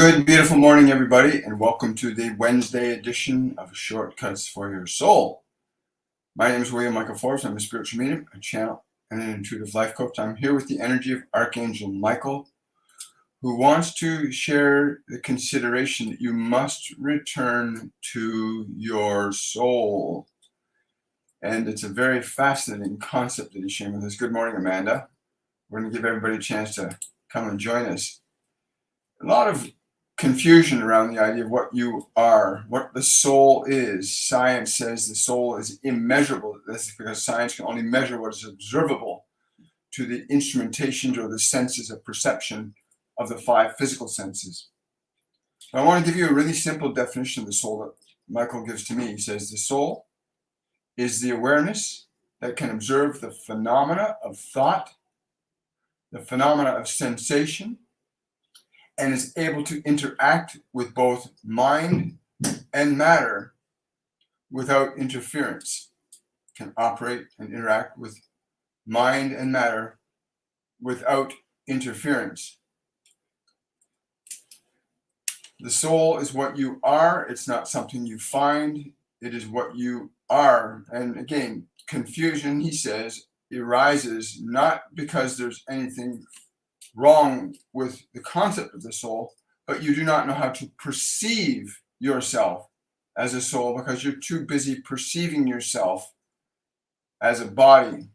Good, beautiful morning, everybody, and welcome to the Wednesday edition of Shortcuts for Your Soul. My name is William Michael Forbes. I'm a spiritual medium, a channel, and an intuitive life coach. I'm here with the energy of Archangel Michael, who wants to share the consideration that you must return to your soul. And it's a very fascinating concept that he's sharing with us. Good morning, Amanda. We're going to give everybody a chance to come and join us. A lot of confusion around the idea of what you are, what the soul is. Science says the soul is immeasurable. This is because science can only measure what is observable to the instrumentations or the senses of perception of the five physical senses. But I want to give you a really simple definition of the soul that Michael gives to me. He says the soul is the awareness that can observe the phenomena of thought, the phenomena of sensation, and is able to interact with both mind and matter without interference. Can operate and interact with mind and matter without interference. The soul is what you are. It's not something you find. It is what you are. And again, confusion, he says, arises not because there's anything wrong with the concept of the soul, but you do not know how to perceive yourself as a soul because you're too busy perceiving yourself as a body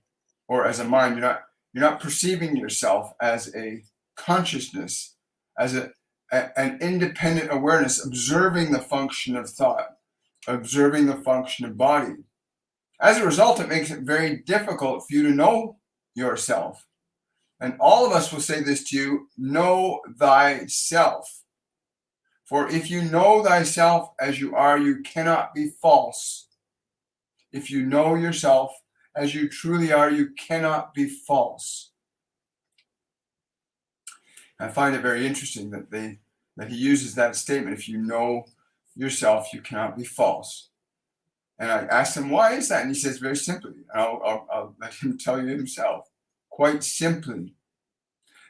or as a mind. You're not perceiving yourself as a consciousness, as an independent awareness, observing the function of thought, observing the function of body. As a result, it makes it very difficult for you to know yourself. And all of us will say this to you: know thyself. For if you know thyself as you are, you cannot be false. If you know yourself as you truly are, you cannot be false. I find it very interesting that he uses that statement. If you know yourself, you cannot be false. And I asked him, why is that? And he says very simply, I'll let him tell you himself. Quite simply,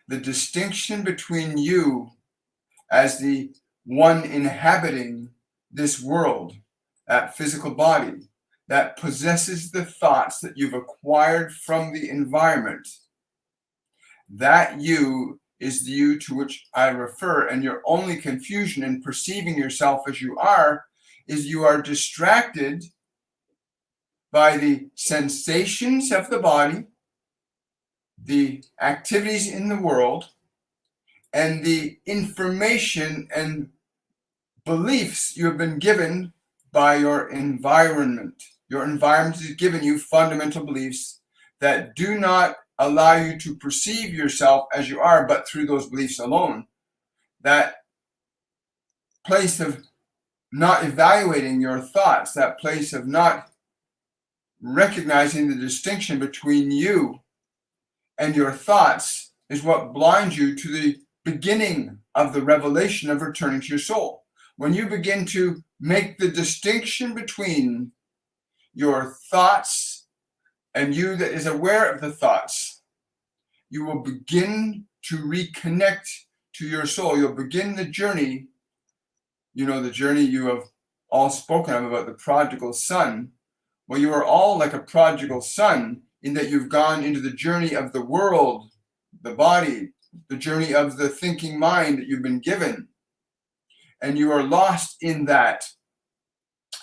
the distinction between you as the one inhabiting this world, that physical body, that possesses the thoughts that you've acquired from the environment, that you is the you to which I refer. And your only confusion in perceiving yourself as you are is you are distracted by the sensations of the body, the activities in the world, and the information and beliefs you have been given by your environment. Your environment has given you fundamental beliefs that do not allow you to perceive yourself as you are, but through those beliefs alone. That place of not evaluating your thoughts, that place of not recognizing the distinction between you and your thoughts is what blinds you to the beginning of the revelation of returning to your soul. When you begin to make the distinction between your thoughts and you that is aware of the thoughts, you will begin to reconnect to your soul. You'll begin the journey, the journey you have all spoken of about the prodigal son. Well, you are all like a prodigal son in that you've gone into the journey of the world, the body, the journey of the thinking mind that you've been given. And you are lost in that.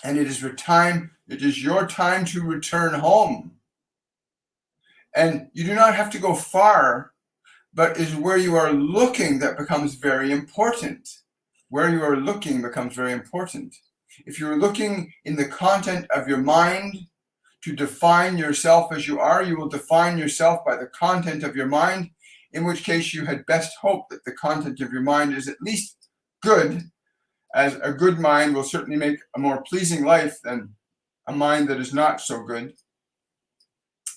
And it is your time to return home. And you do not have to go far, but is where you are looking that becomes very important. Where you are looking becomes very important. If you're looking in the content of your mind to define yourself as you are, you will define yourself by the content of your mind, in which case you had best hope that the content of your mind is at least good, as a good mind will certainly make a more pleasing life than a mind that is not so good.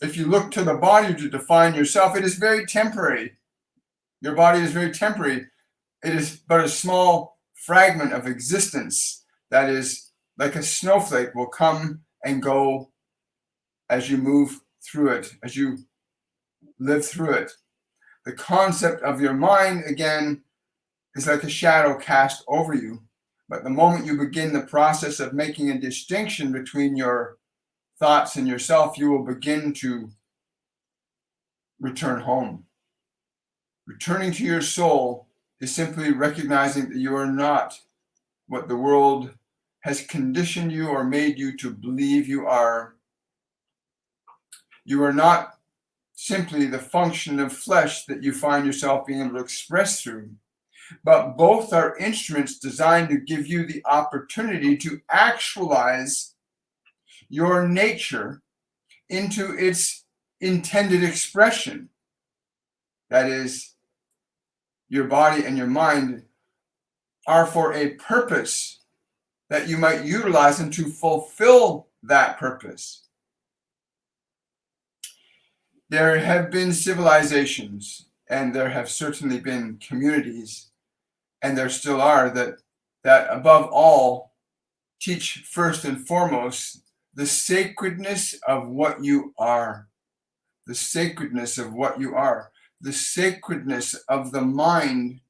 If you look to the body to define yourself, it is very temporary. Your body is very temporary. It is but a small fragment of existence that is like a snowflake, will come and go as you move through it, as you live through it. The concept of your mind, again, is like a shadow cast over you. But the moment you begin the process of making a distinction between your thoughts and yourself, you will begin to return home. Returning to your soul is simply recognizing that you are not what the world has conditioned you or made you to believe you are. You are not simply the function of flesh that you find yourself being able to express through, but both are instruments designed to give you the opportunity to actualize your nature into its intended expression. That is, your body and your mind are for a purpose that you might utilize them to fulfill that purpose. There have been civilizations, and there have certainly been communities, and there still are, that above all teach first and foremost the sacredness of what you are. The sacredness of what you are. The sacredness of the mind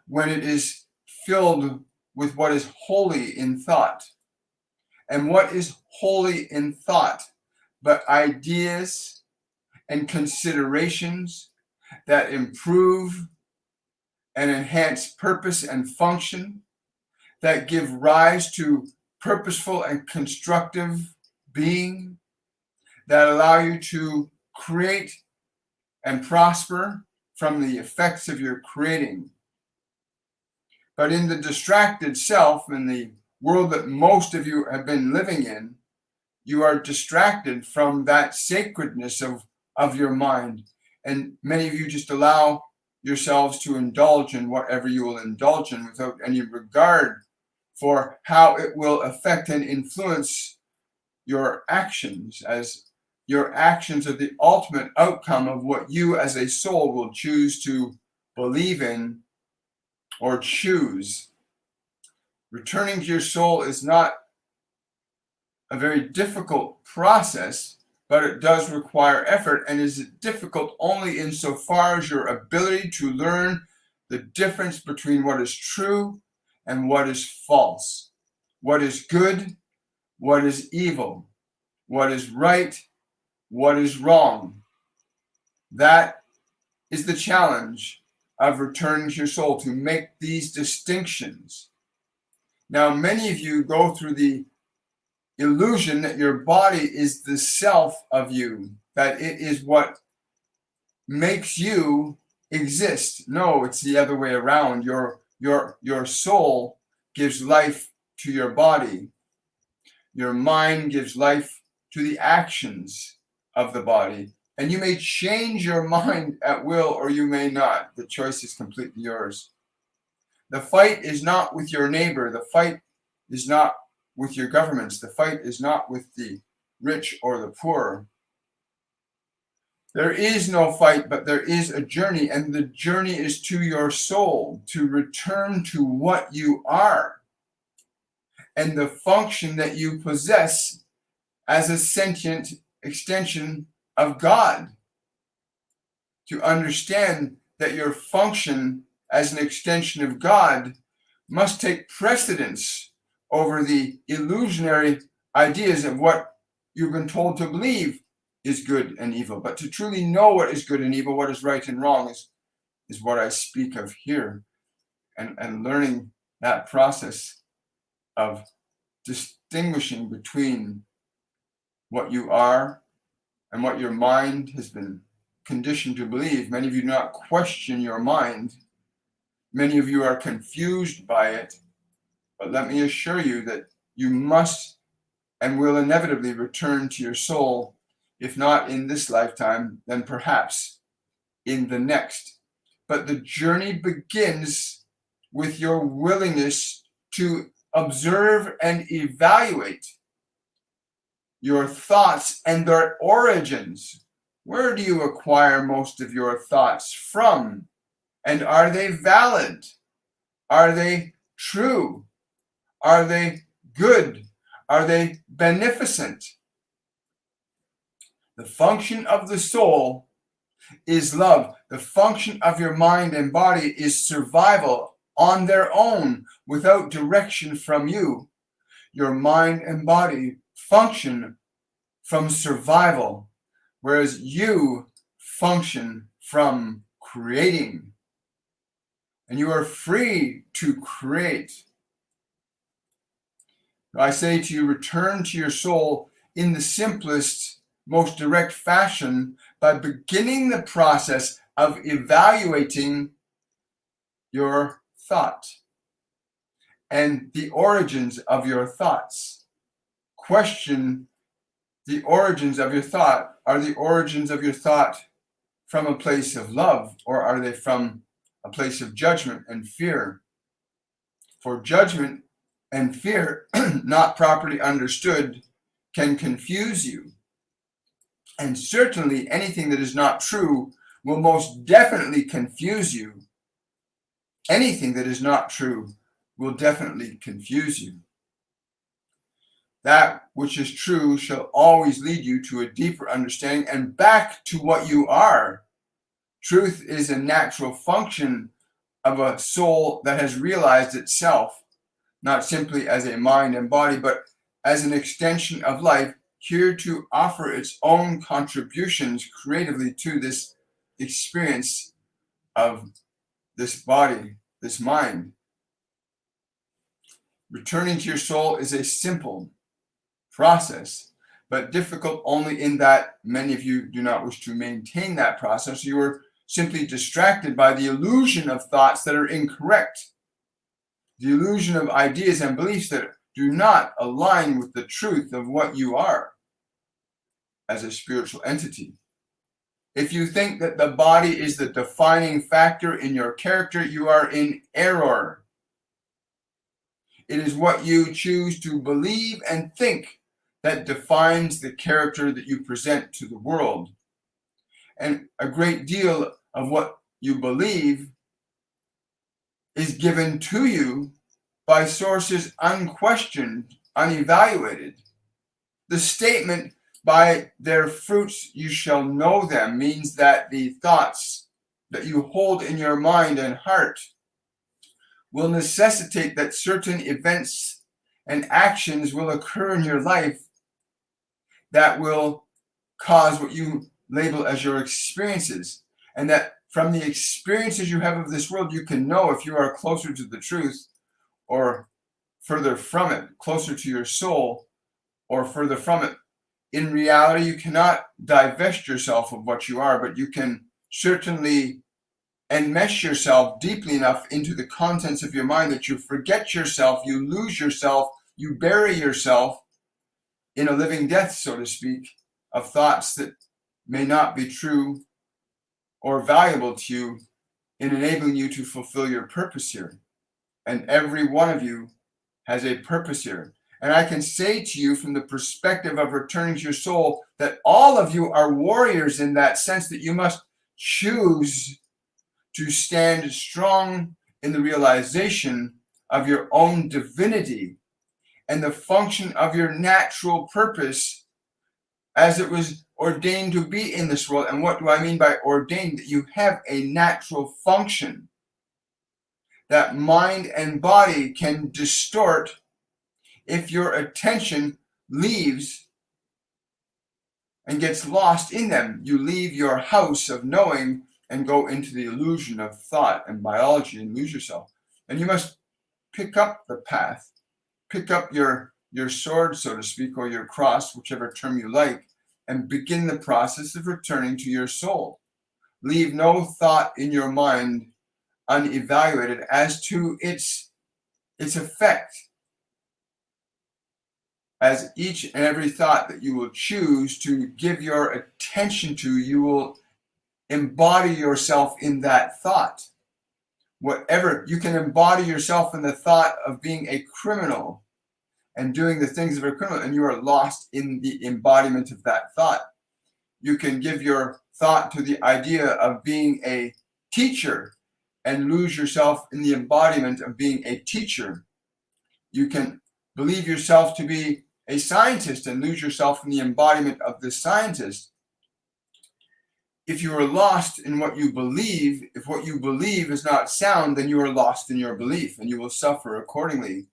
when it is filled with what is holy in thought. And what is holy in thought but ideas and considerations that improve and enhance purpose and function, that give rise to purposeful and constructive being, that allow you to create and prosper from the effects of your creating. But in the distracted self, in the world that most of you have been living in, you are distracted from that sacredness of your mind. And many of you just allow yourselves to indulge in whatever you will indulge in without any regard for how it will affect and influence your actions, as your actions are the ultimate outcome of what you as a soul will choose to believe in or choose. Returning to your soul is not a very difficult process, but it does require effort, and is difficult only insofar as your ability to learn the difference between what is true and what is false, what is good, what is evil, what is right, what is wrong. That is the challenge of returning to your soul, to make these distinctions. Now, many of you go through the illusion that your body is the self of you, that it is what makes you exist. No, it's the other way around. Your soul gives life to your body. Your mind gives life to the actions of the body. And you may change your mind at will, or you may not. The choice is completely yours. The fight is not with your neighbor. The fight is not with your governments. The fight is not with the rich or the poor. There is no fight, but there is a journey, and the journey is to your soul, to return to what you are and the function that you possess as a sentient extension of God. To understand that your function as an extension of God must take precedence over the illusionary ideas of what you've been told to believe is good and evil. But to truly know what is good and evil, what is right and wrong, is what I speak of here. And learning that process of distinguishing between what you are and what your mind has been conditioned to believe. Many of you do not question your mind. Many of you are confused by it. But let me assure you that you must and will inevitably return to your soul, if not in this lifetime, then perhaps in the next. But the journey begins with your willingness to observe and evaluate your thoughts and their origins. Where do you acquire most of your thoughts from? And are they valid? Are they true? Are they good? Are they beneficent? The function of the soul is love. The function of your mind and body is survival on their own without direction from you. Your mind and body function from survival, whereas you function from creating. And you are free to create. I say to you, return to your soul in the simplest, most direct fashion by beginning the process of evaluating your thought and the origins of your thoughts. Question the origins of your thought. Are the origins of your thought from a place of love, or are they from a place of judgment and fear? For judgment and fear, not properly understood, can confuse you. And certainly anything that is not true will most definitely confuse you. Anything that is not true will definitely confuse you. That which is true shall always lead you to a deeper understanding and back to what you are. Truth is a natural function of a soul that has realized itself, not simply as a mind and body, but as an extension of life, here to offer its own contributions creatively to this experience of this body, this mind. Returning to your soul is a simple process, but difficult only in that many of you do not wish to maintain that process. You are simply distracted by the illusion of thoughts that are incorrect, the illusion of ideas and beliefs that do not align with the truth of what you are as a spiritual entity. If you think that the body is the defining factor in your character, you are in error. It is what you choose to believe and think that defines the character that you present to the world. And a great deal of what you believe is given to you by sources unquestioned, unevaluated. The statement, "By their fruits you shall know them," means that the thoughts that you hold in your mind and heart will necessitate that certain events and actions will occur in your life that will cause what you label as your experiences. And that from the experiences you have of this world, you can know if you are closer to the truth or further from it, closer to your soul or further from it. In reality, you cannot divest yourself of what you are, but you can certainly enmesh yourself deeply enough into the contents of your mind that you forget yourself, you lose yourself, you bury yourself in a living death, so to speak, of thoughts that may not be true or valuable to you in enabling you to fulfill your purpose here. And every one of you has a purpose here. And I can say to you from the perspective of returning to your soul that all of you are warriors in that sense, that you must choose to stand strong in the realization of your own divinity and the function of your natural purpose as it was ordained to be in this world. And what do I mean by ordained? That you have a natural function that mind and body can distort if your attention leaves and gets lost in them. You leave your house of knowing and go into the illusion of thought and biology and lose yourself. And you must pick up the path, pick up your sword, so to speak, or your cross, whichever term you like, and begin the process of returning to your soul. Leave no thought in your mind unevaluated as to its effect, as each and every thought that you will choose to give your attention to, you will embody yourself in that thought. Whatever, you can embody yourself in the thought of being a criminal and doing the things of a criminal, and you are lost in the embodiment of that thought. You can give your thought to the idea of being a teacher and lose yourself in the embodiment of being a teacher. You can believe yourself to be a scientist and lose yourself in the embodiment of the scientist. if you are lost in what you believe, if what you believe is not sound, then you are lost in your belief and you will suffer accordingly.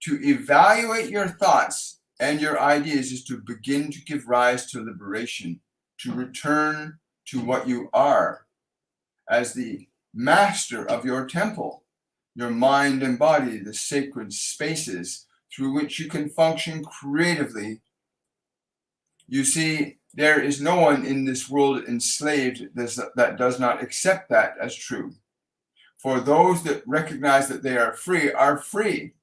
To evaluate your thoughts and your ideas is to begin to give rise to liberation, to return to what you are as the master of your temple, your mind and body, the sacred spaces through which you can function creatively. You see, there is no one in this world enslaved that does not accept that as true. For those that recognize that they are free,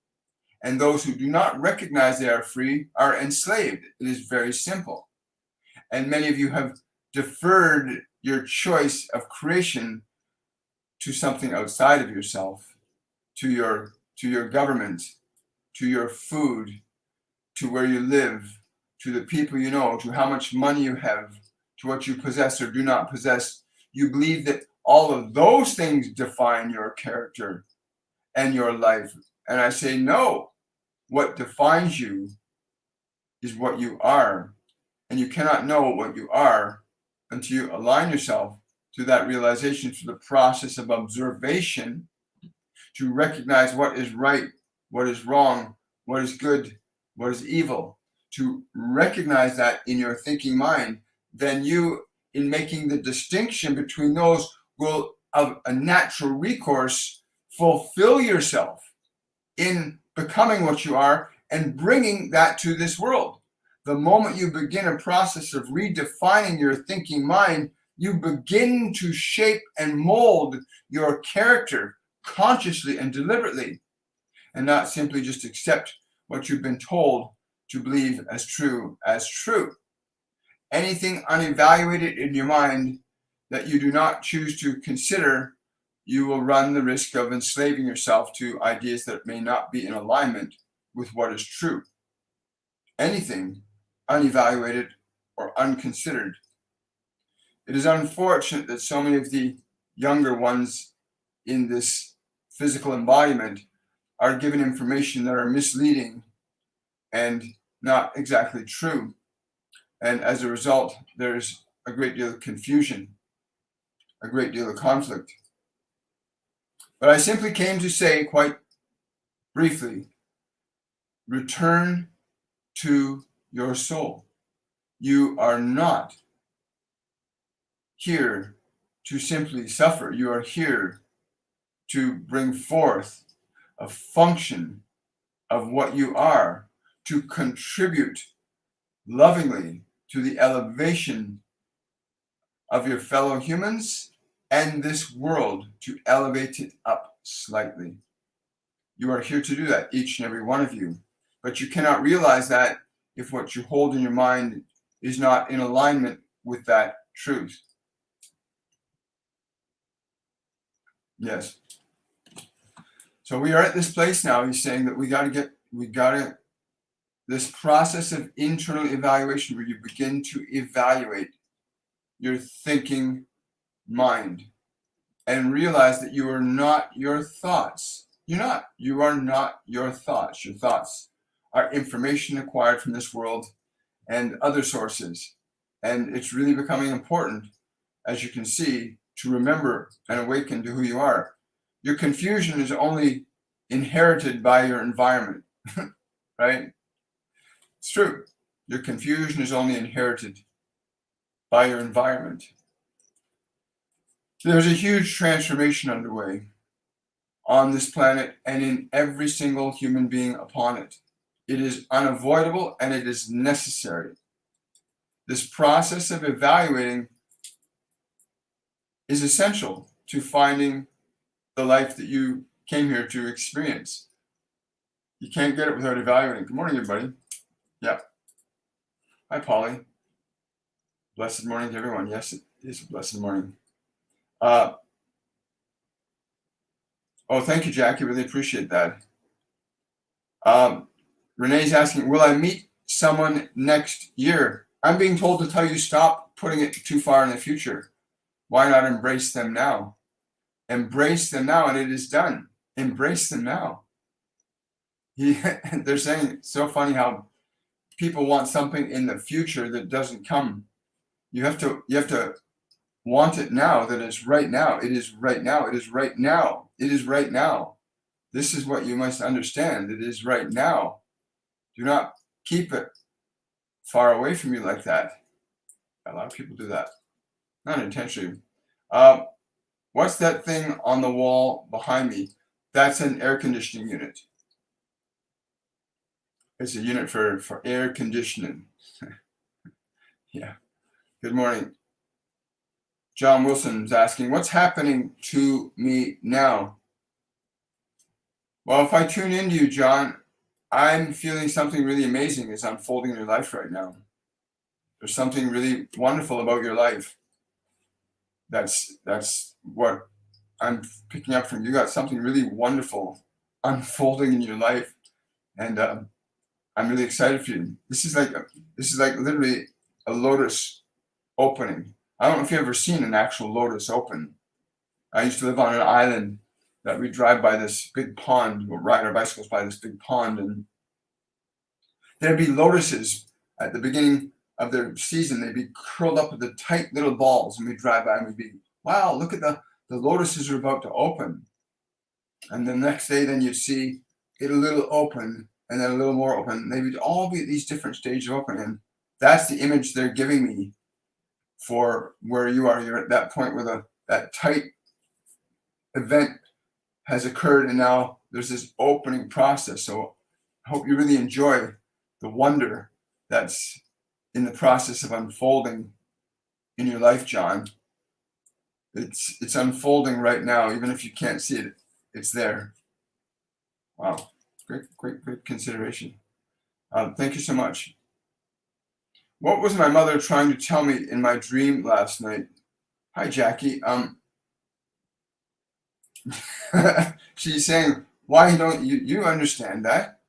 and those who do not recognize they are free are enslaved. It is very simple. And many of you have deferred your choice of creation to something outside of yourself, to your government, to your food, to where you live, to the people you know, to how much money you have, to what you possess or do not possess. You believe that all of those things define your character and your life. And I say, no, what defines you is what you are. And you cannot know what you are until you align yourself to that realization through the process of observation, to recognize what is right, what is wrong, what is good, what is evil, to recognize that in your thinking mind. Then you, in making the distinction between those, will, of a natural recourse, fulfill yourself in becoming what you are and bringing that to this world. The moment you begin a process of redefining your thinking mind, you begin to shape and mold your character consciously and deliberately, and not simply just accept what you've been told to believe as true as true. Anything unevaluated in your mind that you do not choose to consider, you will run the risk of enslaving yourself to ideas that may not be in alignment with what is true. Anything unevaluated or unconsidered. It is unfortunate that so many of the younger ones in this physical embodiment are given information that are misleading and not exactly true. And as a result, there's a great deal of confusion, a great deal of conflict. But I simply came to say quite briefly, return to your soul. You are not here to simply suffer. You are here to bring forth a function of what you are, to contribute lovingly to the elevation of your fellow humans and this world, to elevate it up slightly. You are here to do that, each and every one of you. But you cannot realize that if what you hold in your mind is not in alignment with that truth. Yes. So we are at this place now. He's saying that we got to, this process of internal evaluation where you begin to evaluate your thinking mind and realize that you are not your thoughts. You are not your thoughts. Your thoughts are information acquired from this world and other sources. And it's really becoming important, as you can see, to remember and awaken to who you are. Your confusion is only inherited by your environment, right? It's true. Your confusion is only inherited by your environment. There's a huge transformation underway on this planet and in every single human being upon it. It is unavoidable and it is necessary. This process of evaluating is essential to finding the life that you came here to experience. You can't get it without evaluating. Good morning, everybody. Yeah. Hi, Polly. Blessed morning to everyone. Yes, it is a blessed morning. Oh, thank you, Jackie. Really appreciate that. Renee's asking, will I meet someone next year? I'm being told to tell you stop putting it too far in the future. Why not embrace them now? Embrace them now, and it is done. Embrace them now. They're saying it's so funny how people want something in the future that doesn't come. You have to want it now, that it's right now. It is right now. It is right now. It is right now. This is what you must understand. It is right now. Do not keep it far away from you like that. A lot of people do that. Not intentionally. What's that thing on the wall behind me? That's an air conditioning unit. It's a unit for air conditioning. Yeah. Good morning. John Wilson's asking, what's happening to me now? Well, if I tune into you, John, I'm feeling something really amazing is unfolding in your life right now. There's something really wonderful about your life. That's what I'm picking up from you. Got something really wonderful unfolding in your life, and I'm really excited for you. This is like literally a lotus opening. I don't know if you've ever seen an actual lotus open. I used to live on an island that we drive by this big pond, or ride our bicycles by this big pond, and there'd be lotuses at the beginning of their season. They'd be curled up with the tight little balls, and we'd drive by and we'd be, wow, look at the lotuses are about to open. And the next day, then you'd see it a little open, and then a little more open. They would all be at these different stages of opening. And that's the image they're giving me for where you are. You're at that point where that tight event has occurred, and now there's this opening process. So I hope you really enjoy the wonder that's in the process of unfolding in your life, John. It's unfolding right now, even if you can't see it. It's there. Wow, great consideration. Thank you so much. What was my mother trying to tell me in my dream last night? Hi, Jackie. She's saying, why don't you understand that?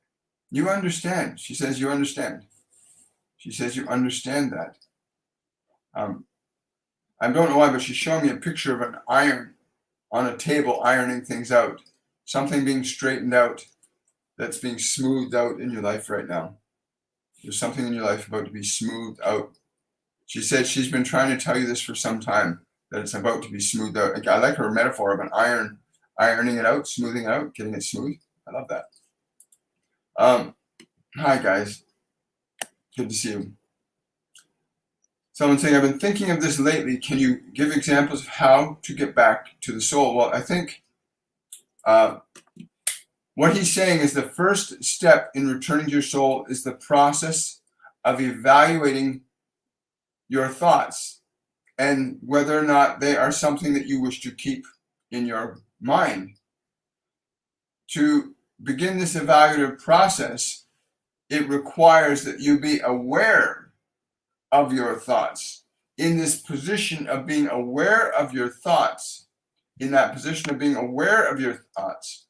You understand. She says you understand. She says you understand that. I don't know why, but she's showing me a picture of an iron on a table ironing things out. Something being straightened out that's being smoothed out in your life right now. There's something in your life about to be smoothed out. She said she's been trying to tell you this for some time, that it's about to be smoothed out. I like her metaphor of an iron ironing it out, smoothing it out, getting it smooth. I love that. Hi, guys. Good to see you. Someone saying, I've been thinking of this lately. Can you give examples of how to get back to the soul? Well, I think what he's saying is the first step in returning to your soul is the process of evaluating your thoughts and whether or not they are something that you wish to keep in your mind. To begin this evaluative process, it requires that you be aware of your thoughts. In this position of being aware of your thoughts, in that position of being aware of your thoughts,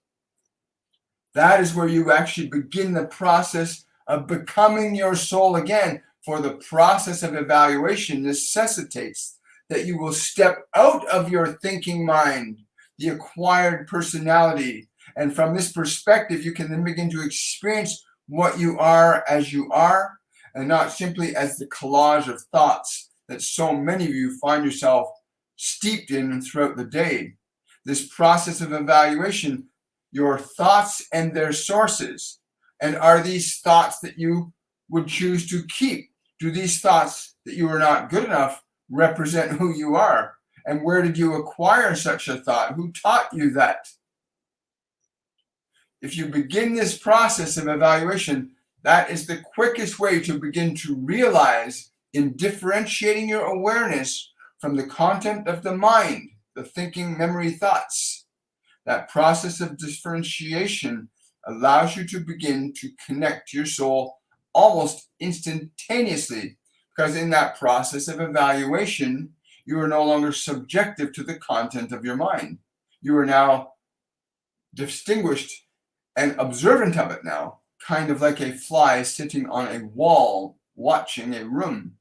that is where you actually begin the process of becoming your soul again. For the process of evaluation necessitates that you will step out of your thinking mind, the acquired personality, and from this perspective, you can then begin to experience what you are as you are, and not simply as the collage of thoughts that so many of you find yourself steeped in throughout the day. This process of evaluation, your thoughts and their sources. And are these thoughts that you would choose to keep? Do these thoughts that you are not good enough represent who you are? And where did you acquire such a thought? Who taught you that? If you begin this process of evaluation, that is the quickest way to begin to realize in differentiating your awareness from the content of the mind, the thinking, memory, thoughts. That process of differentiation allows you to begin to connect to your soul almost instantaneously, because in that process of evaluation, you are no longer subjective to the content of your mind. You are now distinguished and observant of it now, kind of like a fly sitting on a wall watching a room.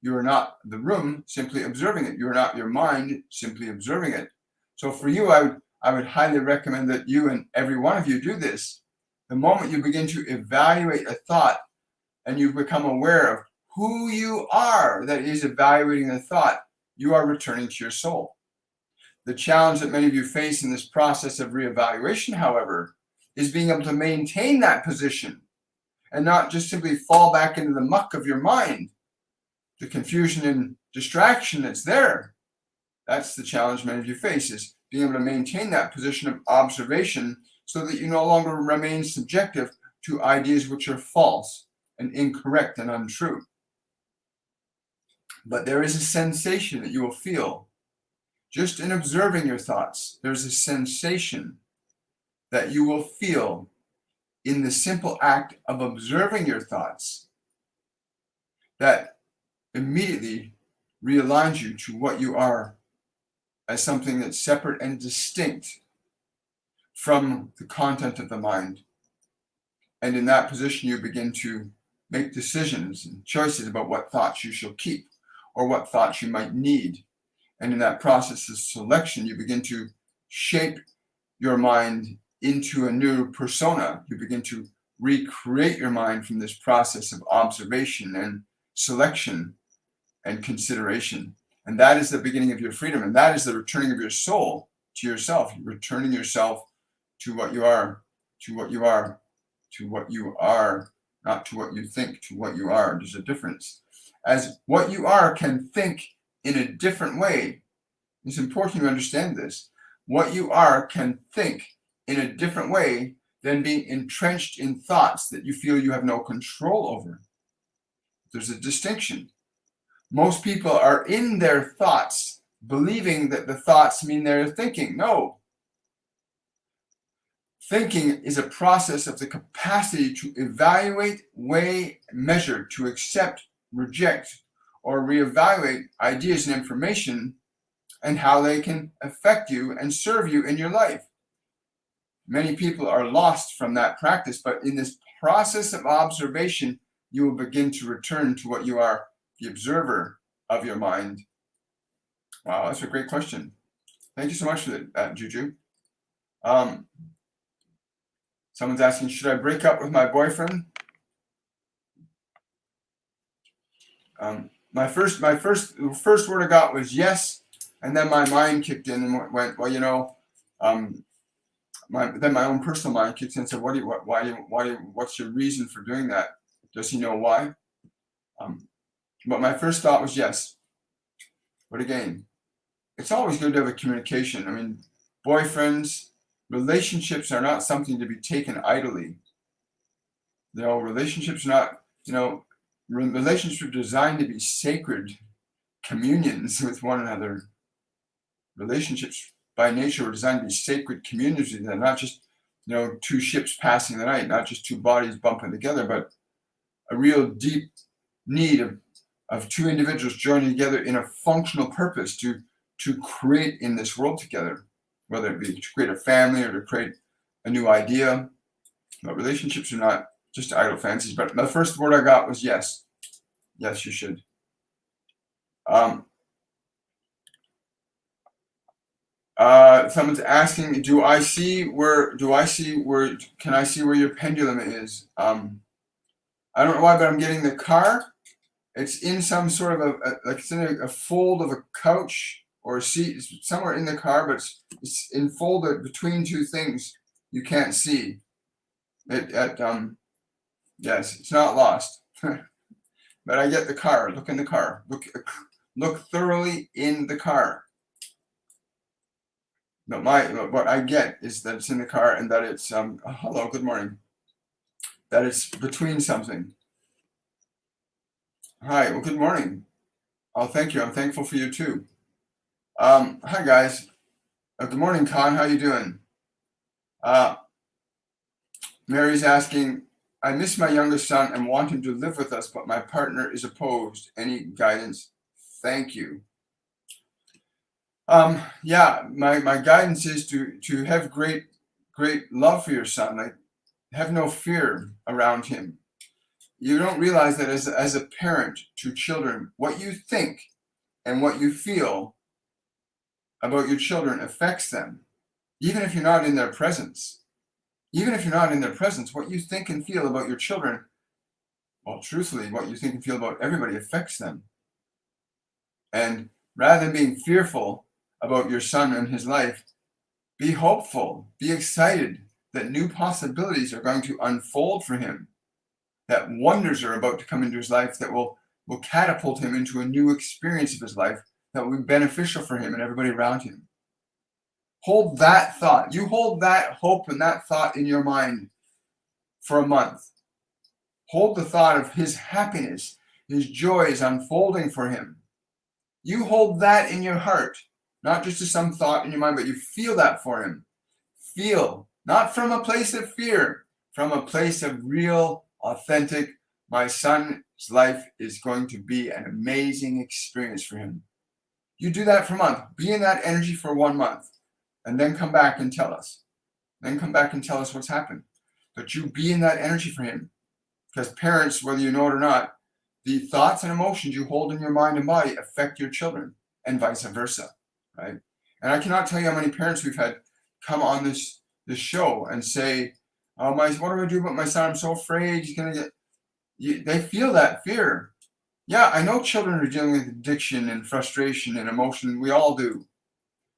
You are not the room, simply observing it. You are not your mind, simply observing it. So for you, I would highly recommend that you and every one of you do this. The moment you begin to evaluate a thought and you become aware of who you are that is evaluating the thought, you are returning to your soul. The challenge that many of you face in this process of reevaluation, however, is being able to maintain that position and not just simply fall back into the muck of your mind, the confusion and distraction that's there. That's the challenge many of you face, is being able to maintain that position of observation so that you no longer remain subjective to ideas which are false and incorrect and untrue. But there is a sensation that you will feel just in observing your thoughts. There's a sensation that you will feel in the simple act of observing your thoughts that immediately realigns you to what you are as something that's separate and distinct from the content of the mind. And in that position, you begin to make decisions and choices about what thoughts you shall keep or what thoughts you might need. And in that process of selection, you begin to shape your mind into a new persona. You begin to recreate your mind from this process of observation and selection and consideration. And that is the beginning of your freedom. And that is the returning of your soul to yourself. You're returning yourself to what you are, to what you are, to what you are, not to what you think, to what you are. There's a difference. As what you are can think in a different way. It's important to understand this. What you are can think in a different way than being entrenched in thoughts that you feel you have no control over. There's a distinction. Most people are in their thoughts, believing that the thoughts mean they're thinking. No. Thinking is a process of the capacity to evaluate, weigh, measure, to accept, reject, or reevaluate ideas and information and how they can affect you and serve you in your life. Many people are lost from that practice, but in this process of observation, you will begin to return to what you are, the observer of your mind. Wow, that's a great question. Thank you so much for that, Juju. Someone's asking, should I break up with my boyfriend? My first word I got was yes, and then my mind kicked in and went, well, you know, then my own personal mind kicked in and said, what's your reason for doing that? Does he know why? But my first thought was yes. But again, it's always good to have a communication. I mean, boyfriends, relationships are not something to be taken idly. You know, relationships are not, you know, relationships are designed to be sacred communions with one another. Relationships by nature are designed to be sacred communities. They're not just, you know, two ships passing the night, not just two bodies bumping together, but a real deep need of two individuals joining together in a functional purpose to create in this world together, whether it be to create a family or to create a new idea. But relationships are not just idle fancies. But the first word I got was yes. Yes, you should. Someone's asking, can I see where your pendulum is? I don't know why, but I'm getting the car. It's in some sort of it's in a fold of a couch or a seat. It's somewhere in the car, but it's enfolded between two things you can't see. Yes, it's not lost. But I get the car. Look in the car. Look thoroughly in the car. But what I get is that it's in the car and that it's hello, good morning. That it's between something. Hi, well, good morning. Oh, thank you. I'm thankful for you too. Hi guys. Good morning, Con. How you doing? Mary's asking, I miss my youngest son and want him to live with us, but my partner is opposed. Any guidance? Thank you. Yeah, my guidance is to have great love for your son. Like, have no fear around him. You don't realize that as a parent to children, what you think and what you feel about your children affects them, even if you're not in their presence. Even if you're not in their presence, what you think and feel about your children, well, truthfully, what you think and feel about everybody affects them. And Rather than being fearful about your son and his life, be hopeful, be excited that new possibilities are going to unfold for him, that wonders are about to come into his life that will catapult him into a new experience of his life that will be beneficial for him and everybody around him. Hold that thought. You hold that hope and that thought in your mind for a month. Hold the thought of his happiness, his joy is unfolding for him. You hold that in your heart, not just as some thought in your mind, but you feel that for him. Feel, not from a place of fear, from a place of real, authentic, my son's life is going to be an amazing experience for him. You do that for a month. Be in that energy for 1 month. And then come back and tell us. Then come back and tell us what's happened. But you be in that energy for him. Because parents, whether you know it or not, the thoughts and emotions you hold in your mind and body affect your children and vice versa, right? And I cannot tell you how many parents we've had come on this show and say, oh, what do I do about my son? I'm so afraid he's going to get... They feel that fear. Yeah, I know children are dealing with addiction and frustration and emotion. We all do.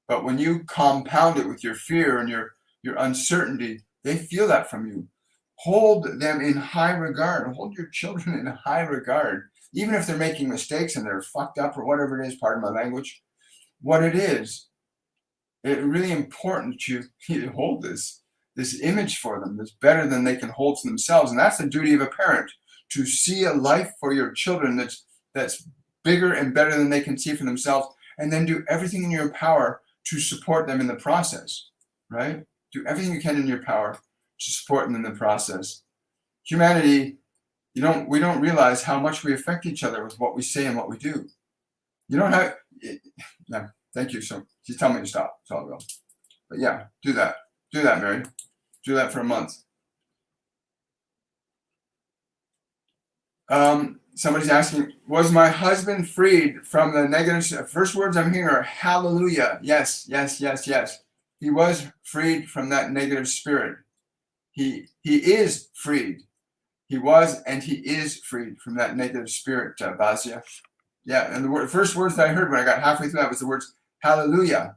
But when you compound it with your fear and your uncertainty, they feel that from you. Hold them in high regard. Hold your children in high regard. Even if they're making mistakes and they're fucked up or whatever it is, pardon my language, what it is, it's really important to hold this image for them that's better than they can hold to themselves. And that's the duty of a parent, to see a life for your children that's bigger and better than they can see for themselves, and then do everything in your power to support them in the process, right? Do everything you can in your power to support them in the process. Humanity, we don't realize how much we affect each other with what we say and what we do. You don't have, yeah, thank you. So she's telling me to stop, so I'll go. But yeah, do that. Do that, Mary. Do that for a month. Somebody's asking, was my husband freed from the negative? First words I'm hearing are hallelujah. Yes, yes, yes, yes. He was freed from that negative spirit. He is freed. He was and he is freed from that negative spirit, Basia. Yeah, and the first words that I heard when I got halfway through that was the words hallelujah.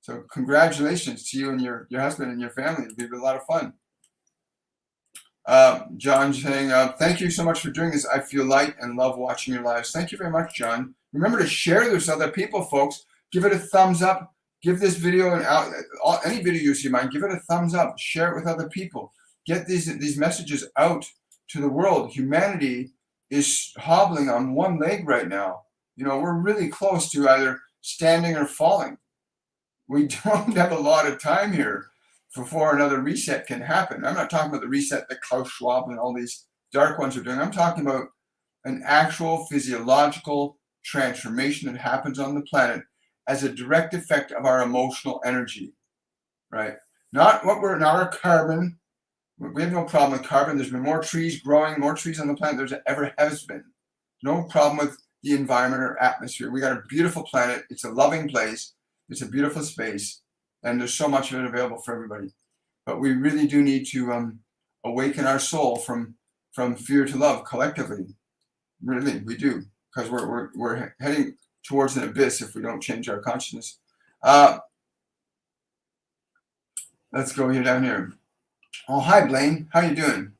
So congratulations to you and your husband and your family. It'll be a lot of fun. John saying, thank you so much for doing this. I feel light and love watching your lives. Thank you very much, John. Remember to share this with other people, folks. Give it a thumbs up. Give this video any video you see mine, give it a thumbs up. Share it with other people. Get these messages out to the world. Humanity is hobbling on one leg right now. We're really close to either standing or falling. We don't have a lot of time here before another reset can happen. I'm not talking about the reset that Klaus Schwab and all these dark ones are doing. I'm talking about an actual physiological transformation that happens on the planet as a direct effect of our emotional energy, right? Not our carbon. We have no problem with carbon. There's been more trees growing, more trees on the planet than there ever has been. No problem with the environment or atmosphere. We got a beautiful planet. It's a loving place. It's a beautiful space. And there's so much of it available for everybody. But we really do need to awaken our soul from fear to love collectively. Really, we do. Because we're heading towards an abyss if we don't change our consciousness. Let's go here down here. Oh, hi, Blaine. How you doing?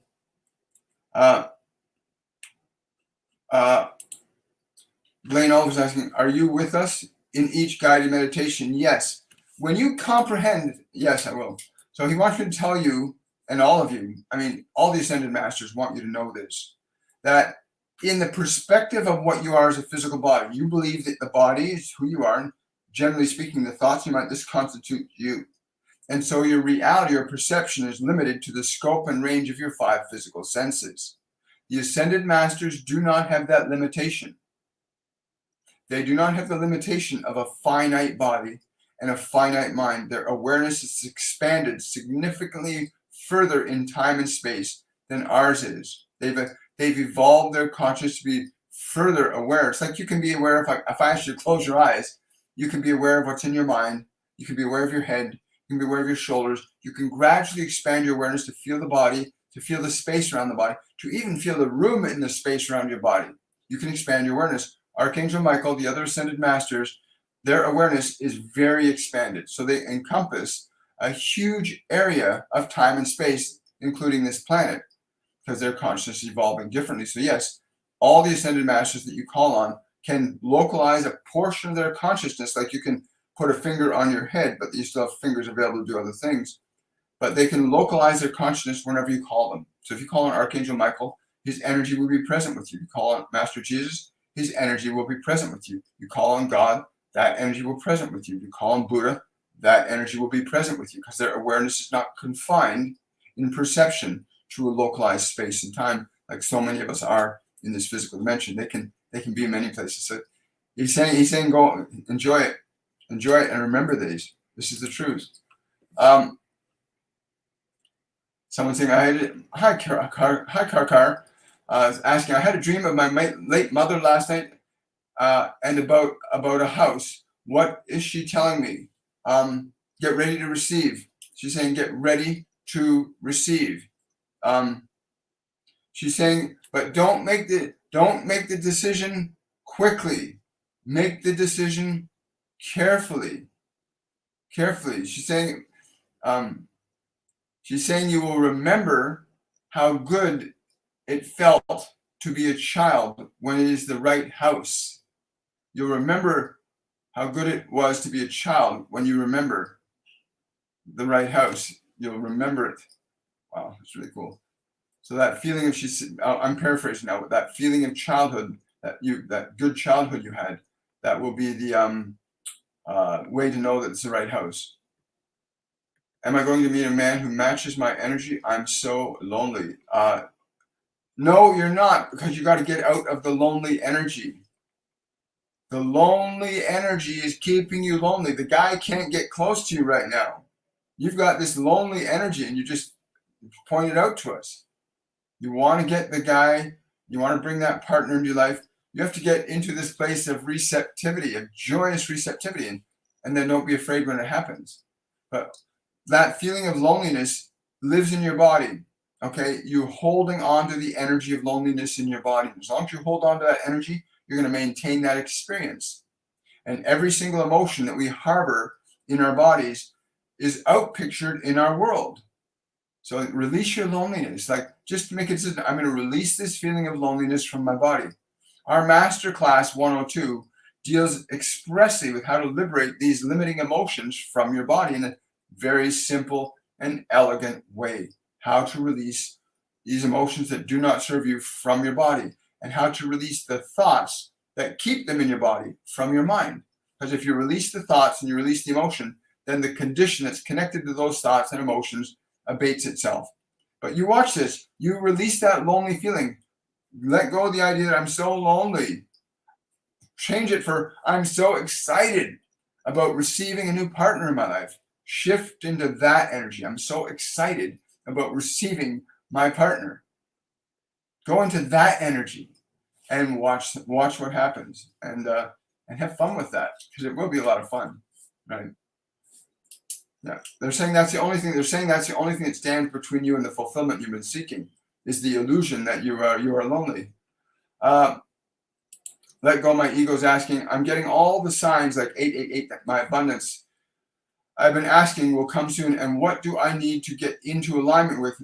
Blaine always asking, are you with us in each guided meditation? Yes. When you comprehend, yes, I will. So he wants me to tell you, and all of you, all the Ascended Masters want you to know this, that in the perspective of what you are as a physical body, you believe that the body is who you are, and generally speaking, the thoughts you might, this constitute you. And so your reality or perception is limited to the scope and range of your 5 physical senses. The Ascended Masters do not have that limitation. They do not have the limitation of a finite body and a finite mind. Their awareness is expanded significantly further in time and space than ours is. They've evolved their consciousness to be further aware. It's like you can be aware, if I ask you to close your eyes, you can be aware of what's in your mind. You can be aware of your head. You can be aware of your shoulders. You can gradually expand your awareness to feel the body, to feel the space around the body, to even feel the room in the space around your body. You can expand your awareness. Archangel Michael, the other ascended masters, their awareness is very expanded. So they encompass a huge area of time and space, including this planet, because their consciousness is evolving differently. So yes, all the ascended masters that you call on can localize a portion of their consciousness, like you can put a finger on your head, but you still have fingers available to do other things. But they can localize their consciousness whenever you call them. So if you call on Archangel Michael, his energy will be present with you. You call on Master Jesus, his energy will be present with you. You call on God, that energy will be present with you. You call on Buddha, that energy will be present with you, because their awareness is not confined in perception to a localized space and time, like so many of us are in this physical dimension. They can be in many places. So he's saying, go enjoy it, and remember these. This is the truth. Someone saying, hi Karkar, asking, I had a dream of my late mother last night, and about a house. What is she telling me? Get ready to receive. She's saying, get ready to receive. She's saying, but don't make the decision quickly. Make the decision carefully. She's saying you will remember how good it felt to be a child when it is the right house. You'll remember how good it was to be a child when you remember the right house. You'll remember it. Wow, that's really cool. So that feeling of, I'm paraphrasing now, but that feeling of childhood, that good childhood you had, that will be the way to know that it's the right house. Am I going to meet a man who matches my energy? I'm so lonely. No, you're not, because you got to get out of the lonely energy. The lonely energy is keeping you lonely. The guy can't get close to you right now. You've got this lonely energy, and you just pointed out to us. You want to get the guy, you want to bring that partner into your life. You have to get into this place of receptivity, of joyous receptivity, and then don't be afraid when it happens. But that feeling of loneliness lives in your body, okay? You're holding on to the energy of loneliness in your body. As long as you hold on to that energy, you're going to maintain that experience. And every single emotion that we harbor in our bodies is outpictured in our world. So release your loneliness. Like, just make it, I'm going to release this feeling of loneliness from my body. Our Masterclass 102 deals expressly with how to liberate these limiting emotions from your body in a very simple and elegant way. How to release these emotions that do not serve you from your body, and how to release the thoughts that keep them in your body from your mind. Because if you release the thoughts and you release the emotion, then the condition that's connected to those thoughts and emotions abates itself. But you watch this, you release that lonely feeling. Let go of the idea that I'm so lonely. Change it for, I'm so excited about receiving a new partner in my life. Shift into that energy. I'm so excited about receiving my partner. Go into that energy and watch what happens, and have fun with that, because it will be a lot of fun, right? Yeah, they're saying that's the only thing. They're saying that's the only thing that stands between you and the fulfillment you've been seeking, is the illusion that you are lonely. Let go. My ego's asking. I'm getting all the signs like 888 that my abundance I've been asking will come soon. And what do I need to get into alignment with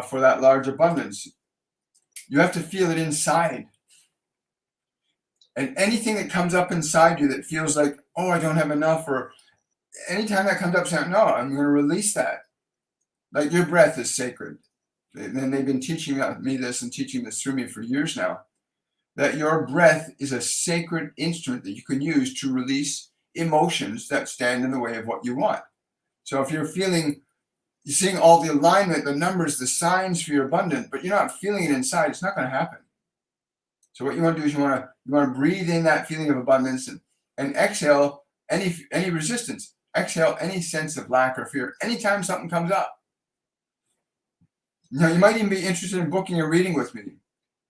for that large abundance? You have to feel it inside. And anything that comes up inside you that feels like, oh, I don't have enough, or anytime that comes up, saying, no, I'm going to release that. Like, your breath is sacred. And they've been teaching me this and teaching this through me for years now, that your breath is a sacred instrument that you can use to release emotions that stand in the way of what you want. So if you're seeing all the alignment, the numbers, the signs for your abundance, but you're not feeling it inside, it's not going to happen. So what you want to do is you want to breathe in that feeling of abundance, and exhale any resistance. Exhale any sense of lack or fear anytime something comes up. Now, you might even be interested in booking a reading with me.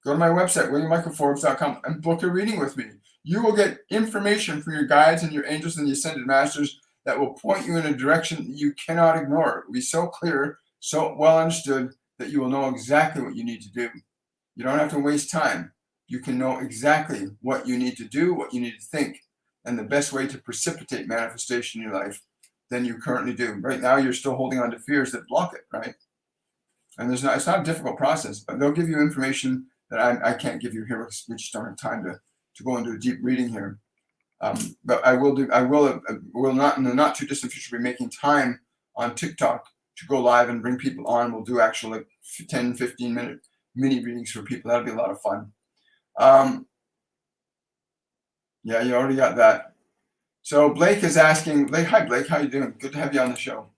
Go to my website, WilliamMichaelForbes.com, and book a reading with me. You will get information from your guides and your angels and the ascended masters that will point you in a direction you cannot ignore. It will be so clear, so well understood, that you will know exactly what you need to do. You don't have to waste time. you can know exactly what you need to do, what you need to think, and the best way to precipitate manifestation in your life than you currently do. Right now, you're still holding on to fears that block it, right? And it's not a difficult process, but they'll give you information that I can't give you here because we just don't have time to go into a deep reading here. But I will not in the not too distant future be making time on TikTok to go live and bring people on. We'll do actual like 10, 15 minute mini readings for people. That'll be a lot of fun. Yeah, you already got that. So Blake is asking, hi Blake, how you doing? Good to have you on the show.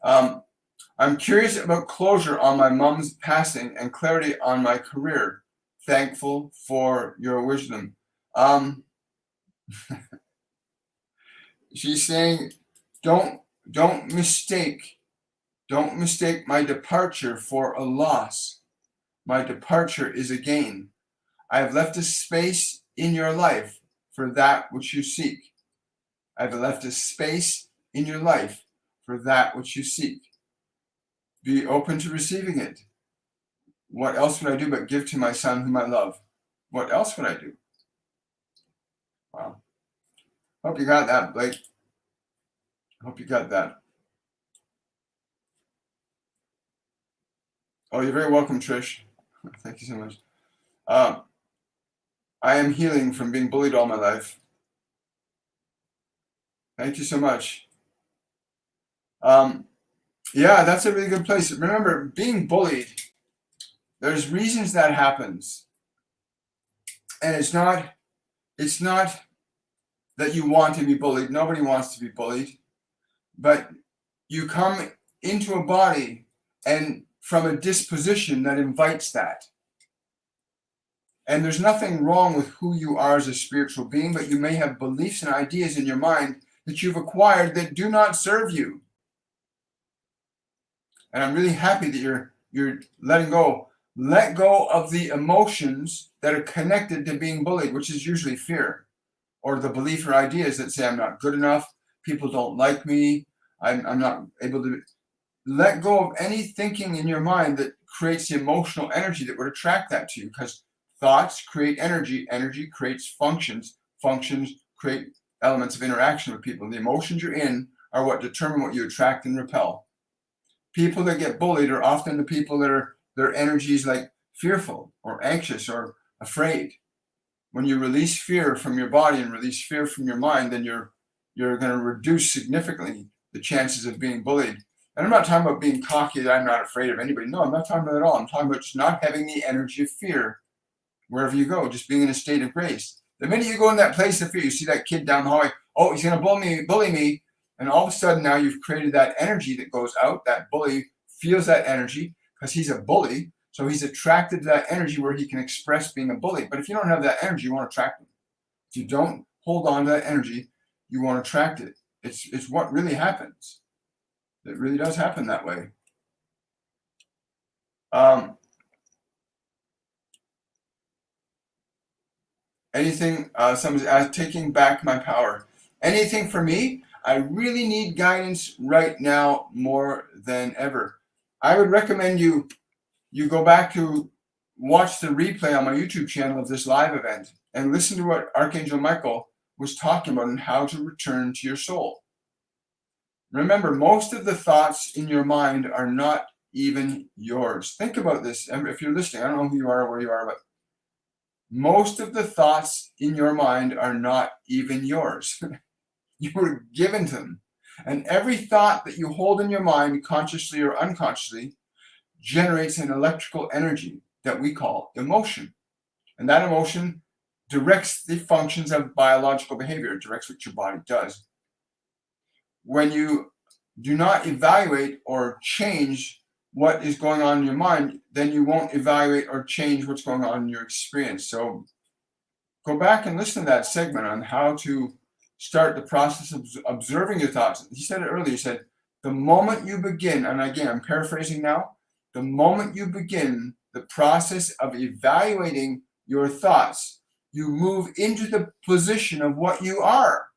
I'm curious about closure on my mom's passing and clarity on my career. Thankful for your wisdom. She's saying, don't mistake my departure for a loss. My departure is a gain. I have left a space in your life for that which you seek. I've left a space in your life for that which you seek. Be open to receiving it. What else would I do but give to my son whom I love? What else would I do? Wow. Hope you got that, Blake. Hope you got that. Oh, you're very welcome, Trish. Thank you so much. I am healing from being bullied all my life. Thank you so much. Yeah, that's a really good place. Remember, being bullied, there's reasons that happens. And it's not that you want to be bullied. Nobody wants to be bullied. But you come into a body and from a disposition that invites that. And there's nothing wrong with who you are as a spiritual being, but you may have beliefs and ideas in your mind that you've acquired that do not serve you. And I'm really happy that you're letting go. Let go of the emotions that are connected to being bullied, which is usually fear, or the belief or ideas that say I'm not good enough, people don't like me, I'm not able to. Let go of any thinking in your mind that creates the emotional energy that would attract that to you, because thoughts create energy, energy creates functions, functions create elements of interaction with people. The emotions you're in are what determine what you attract and repel. People that get bullied are often the people that are, their energy is like fearful or anxious or afraid. When you release fear from your body and release fear from your mind, then you're going to reduce significantly the chances of being bullied. And I'm not talking about being cocky that I'm not afraid of anybody. No, I'm not talking about that at all. I'm talking about just not having the energy of fear wherever you go, just being in a state of grace. The minute you go in that place of fear, you see that kid down the hallway, oh, he's going to bully me. And all of a sudden now you've created that energy that goes out. That bully feels that energy because he's a bully. So he's attracted to that energy where he can express being a bully. But if you don't have that energy, you won't attract him. If you don't hold on to that energy, you won't attract it. It's what really happens. It really does happen that way. Anything, someone's asked, taking back my power. Anything for me? I really need guidance right now more than ever. I would recommend you go back to watch the replay on my YouTube channel of this live event and listen to what Archangel Michael was talking about and how to return to your soul. Remember, most of the thoughts in your mind are not even yours. Think about this. If you're listening, I don't know who you are or where you are, but most of the thoughts in your mind are not even yours. You were given to them. And every thought that you hold in your mind, consciously or unconsciously, generates an electrical energy that we call emotion. And that emotion directs the functions of biological behavior. It directs what your body does. When you do not evaluate or change what is going on in your mind, then you won't evaluate or change what's going on in your experience. So go back and listen to that segment on how to start the process of observing your thoughts. He said it earlier. He said, the moment you begin, and again, I'm paraphrasing now, the moment you begin the process of evaluating your thoughts, you move into the position of what you are.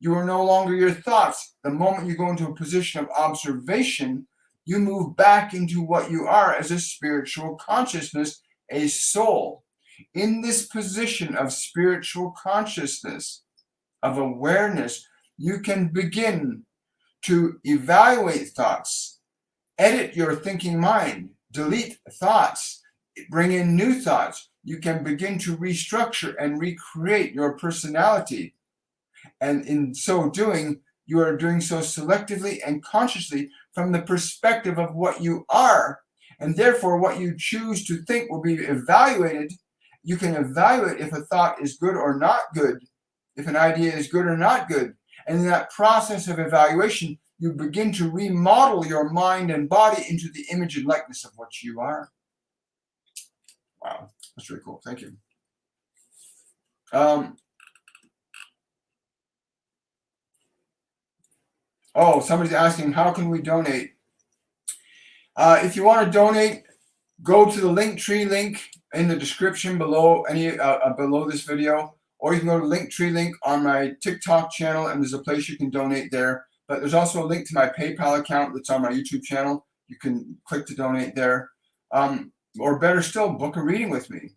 You are no longer your thoughts. The moment you go into a position of observation, you move back into what you are as a spiritual consciousness, a soul. In this position of spiritual consciousness, of awareness, you can begin to evaluate thoughts, edit your thinking mind, delete thoughts, bring in new thoughts. You can begin to restructure and recreate your personality. And in so doing, you are doing so selectively and consciously from the perspective of what you are. And therefore, what you choose to think will be evaluated. You can evaluate if a thought is good or not good, if an idea is good or not good. And in that process of evaluation, you begin to remodel your mind and body into the image and likeness of what you are. Wow, that's really cool. Thank you. Oh, somebody's asking, how can we donate? If you want to donate, go to the Linktree link in the description below below this video, or you can go to Linktree link on my TikTok channel, and there's a place you can donate there. But there's also a link to my PayPal account that's on my YouTube channel. You can click to donate there. Or better still, book a reading with me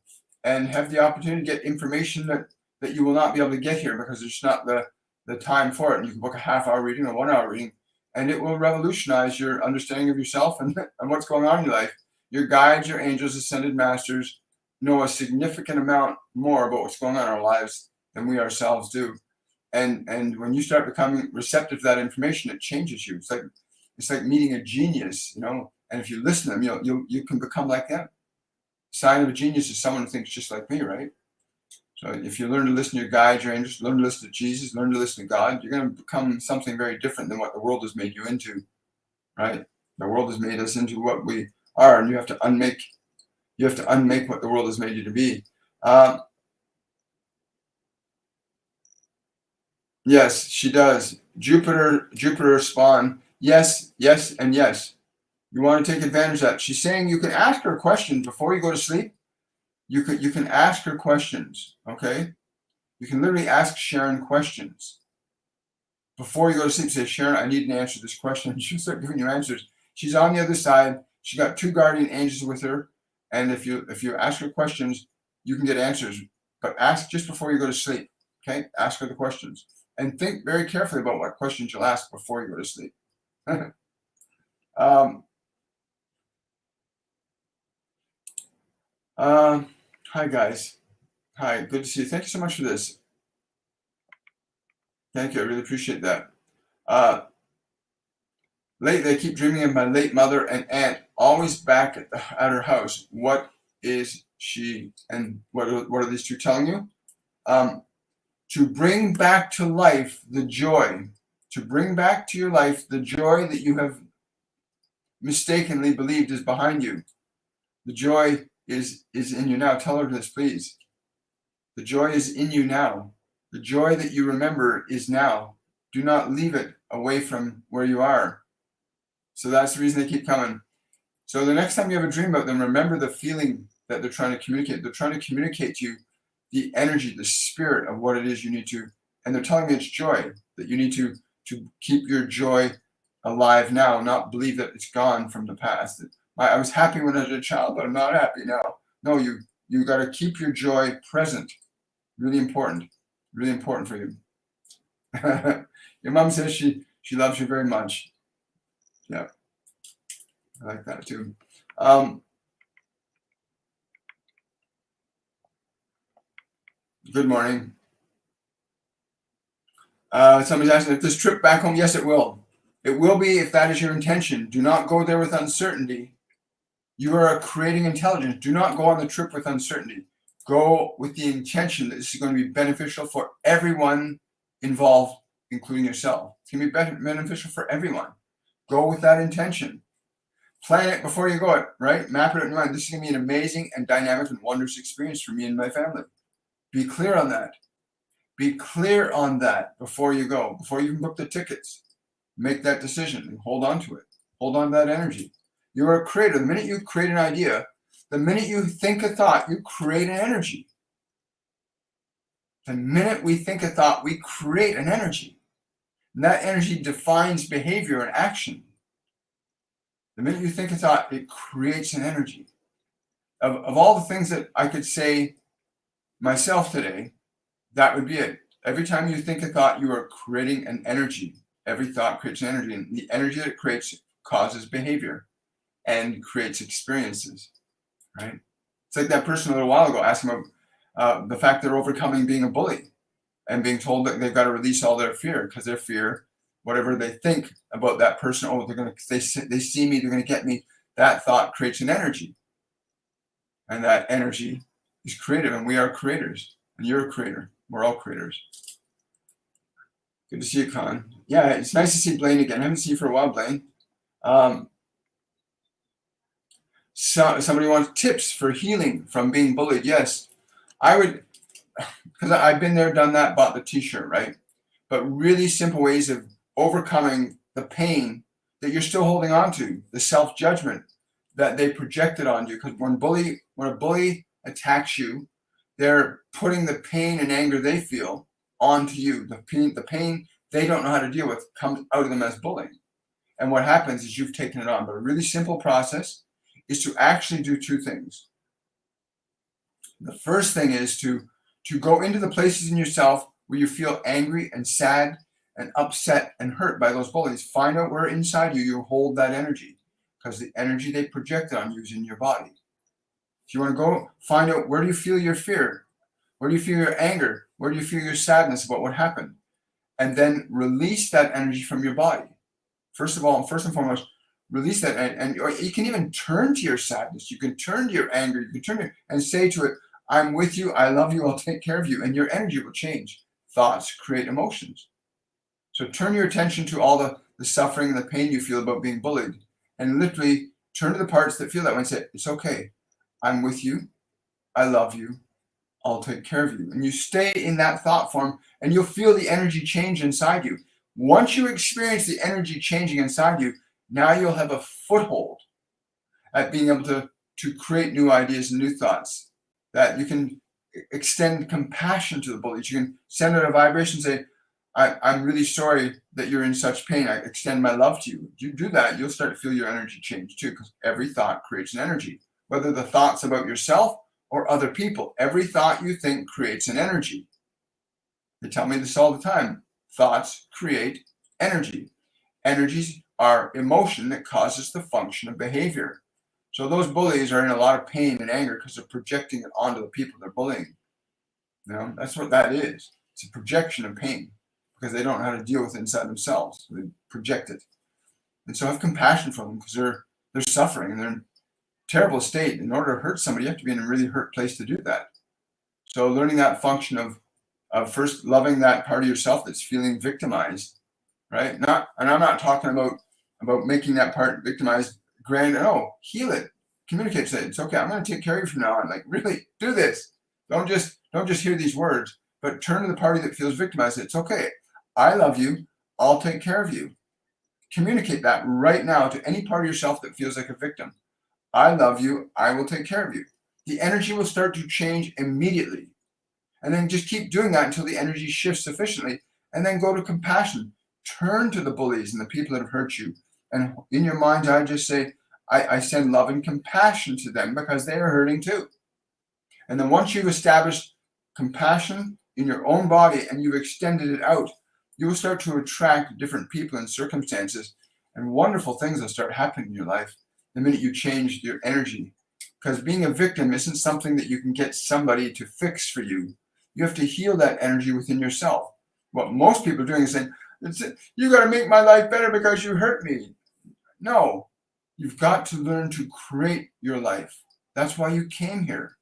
and have the opportunity to get information that you will not be able to get here because there's not the time for it. And you can book a half-hour reading or 1 hour reading, and it will revolutionize your understanding of yourself and what's going on in your life. Your guides, your angels, ascended masters know a significant amount more about what's going on in our lives than we ourselves do. And when you start becoming receptive to that information, it changes you. It's like meeting a genius, you know. And if you listen to them, you can become like them. Sign of a genius is someone who thinks just like me, right? So if you learn to listen to your guides, your angels, learn to listen to Jesus, learn to listen to God, you're going to become something very different than what the world has made you into, right? The world has made us into what we are, and you have to unmake what the world has made you to be. Yes, she does. Jupiter spawn. Yes, yes, and yes. You want to take advantage of that. She's saying you can ask her questions before you go to sleep. You can ask her questions, okay? You can literally ask Sharon questions before you go to sleep. Say, Sharon, I need an answer to this question. And she'll start giving you answers. She's on the other side. She got 2 guardian angels with her, and if you ask her questions, you can get answers. But ask just before you go to sleep, okay? Ask her the questions, and think very carefully about what questions you'll ask before you go to sleep. Hi guys. Hi, good to see you. Thank you so much for this. Thank you. I really appreciate that. Lately, I keep dreaming of my late mother and aunt, always back at her house. What is she, and what are these 2 telling you? To bring back to life the joy, to bring back to your life the joy that you have mistakenly believed is behind you. The joy is in you now. Tell her this, please. The joy is in you now. The joy that you remember is now. Do not leave it away from where you are. So that's the reason they keep coming. So the next time you have a dream about them, remember the feeling that they're trying to communicate. They're trying to communicate to you the energy, the spirit of what it is you need to. And they're telling me it's joy, that you need to keep your joy alive now, not believe that it's gone from the past. I was happy when I was a child, but I'm not happy now. No, you got to keep your joy present. Really important for you. Your mom says she loves you very much. Yeah, I like that too. Good morning. Somebody's asking if this trip back home. Yes, it will. It will be if that is your intention. Do not go there with uncertainty. You are creating intelligence. Do not go on the trip with uncertainty. Go with the intention that this is going to be beneficial for everyone involved, including yourself. It's going to be beneficial for everyone. Go with that intention. Plan it before you go, right? Map it out in your mind. This is going to be an amazing and dynamic and wondrous experience for me and my family. Be clear on that. Be clear on that before you go, before you even book the tickets. Make that decision and hold on to it. Hold on to that energy. You're a creator. The minute you create an idea, the minute you think a thought, you create an energy. The minute we think a thought, we create an energy. And that energy defines behavior and action. The minute you think a thought, it creates an energy. Of all the things that I could say myself today, that would be it. Every time you think a thought, you are creating an energy. Every thought creates an energy, and the energy that it creates causes behavior and creates experiences, right? It's like that person a little while ago asking about the fact they're overcoming being a bully and being told that they've got to release all their fear because their fear, whatever they think about that person, oh, they see me, they're going to get me. That thought creates an energy, and that energy is creative, and we are creators, and you're a creator. We're all creators. Good to see you, Con. Yeah, it's nice to see Blaine again. I haven't seen you for a while, Blaine. So somebody wants tips for healing from being bullied. Yes, I would, because I've been there, done that, bought the t-shirt, right? But really simple ways of overcoming the pain that you're still holding on to, the self-judgment that they projected on you. Because when a bully attacks you, they're putting the pain and anger they feel onto you. The pain they don't know how to deal with comes out of them as bullying. And what happens is you've taken it on. But a really simple process is to actually do two things. The first thing is to go into the places in yourself where you feel angry and sad and upset and hurt by those bullies. Find out where inside you hold that energy, because the energy they projected on you is in your body. If you want to go find out, where do you feel your fear? Where do you feel your anger? Where do you feel your sadness about what happened? And then release that energy from your body. First and foremost, release that. And you can even turn to your sadness. You can turn to your anger. You can turn and say to it, I'm with you. I love you. I'll take care of you. And your energy will change. Thoughts create emotions. So turn your attention to all the suffering and the pain you feel about being bullied. And literally turn to the parts that feel that way and say, it's okay. I'm with you. I love you. I'll take care of you. And you stay in that thought form, and you'll feel the energy change inside you. Once you experience the energy changing inside you, now you'll have a foothold at being able to create new ideas and new thoughts, that you can extend compassion to the bullies. You can send out a vibration, say, I'm really sorry that you're in such pain. I extend my love to you. You do that, you'll start to feel your energy change too, because every thought creates an energy. Whether the thoughts about yourself or other people, every thought you think creates an energy. They tell me this all the time. Thoughts create energy. Energies are emotion that causes the function of behavior. So those bullies are in a lot of pain and anger because they're projecting it onto the people they're bullying. You know, that's what that is. It's a projection of pain because they don't know how to deal with it inside themselves. So they project it. And so have compassion for them because they're suffering and they're in a terrible state. In order to hurt somebody, you have to be in a really hurt place to do that. So learning that function of first loving that part of yourself that's feeling victimized, right? And I'm not talking about making that part victimized grand. No, heal it, communicate, say it's okay. I'm going to take care of you from now on. Like, really do this. Don't just hear these words, but turn to the party that feels victimized. It's okay. I love you. I'll take care of you. Communicate that right now to any part of yourself that feels like a victim. I love you. I will take care of you. The energy will start to change immediately. And then just keep doing that until the energy shifts sufficiently. And then go to compassion. Turn to the bullies and the people that have hurt you. And in your mind, I just say, I send love and compassion to them because they are hurting too. And then once you've established compassion in your own body and you've extended it out, you will start to attract different people and circumstances, and wonderful things will start happening in your life the minute you change your energy. Because being a victim isn't something that you can get somebody to fix for you. You have to heal that energy within yourself. What most people are doing is saying, you got to make my life better because you hurt me. No, you've got to learn to create your life. That's why you came here.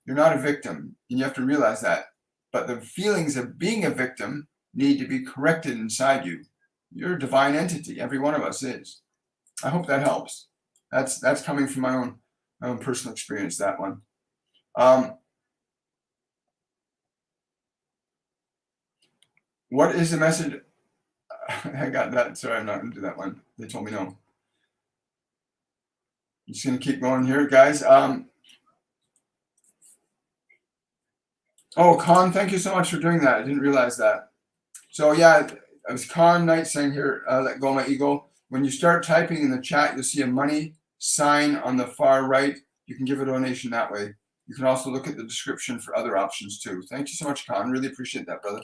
You're not a victim, and you have to realize that. But the feelings of being a victim need to be corrected inside you. You're a divine entity. Every one of us is. I hope that helps. That's coming from my own personal experience, that one. What is the message? I got that. Sorry, I'm not going to do that one. They told me no. I'm just going to keep going here, guys. Oh, Con, thank you so much for doing that. I didn't realize that. So, yeah, it was Con Knight saying here, let go of my ego. When you start typing in the chat, you'll see a money sign on the far right. You can give a donation that way. You can also look at the description for other options too. Thank you so much, Con. Really appreciate that, brother.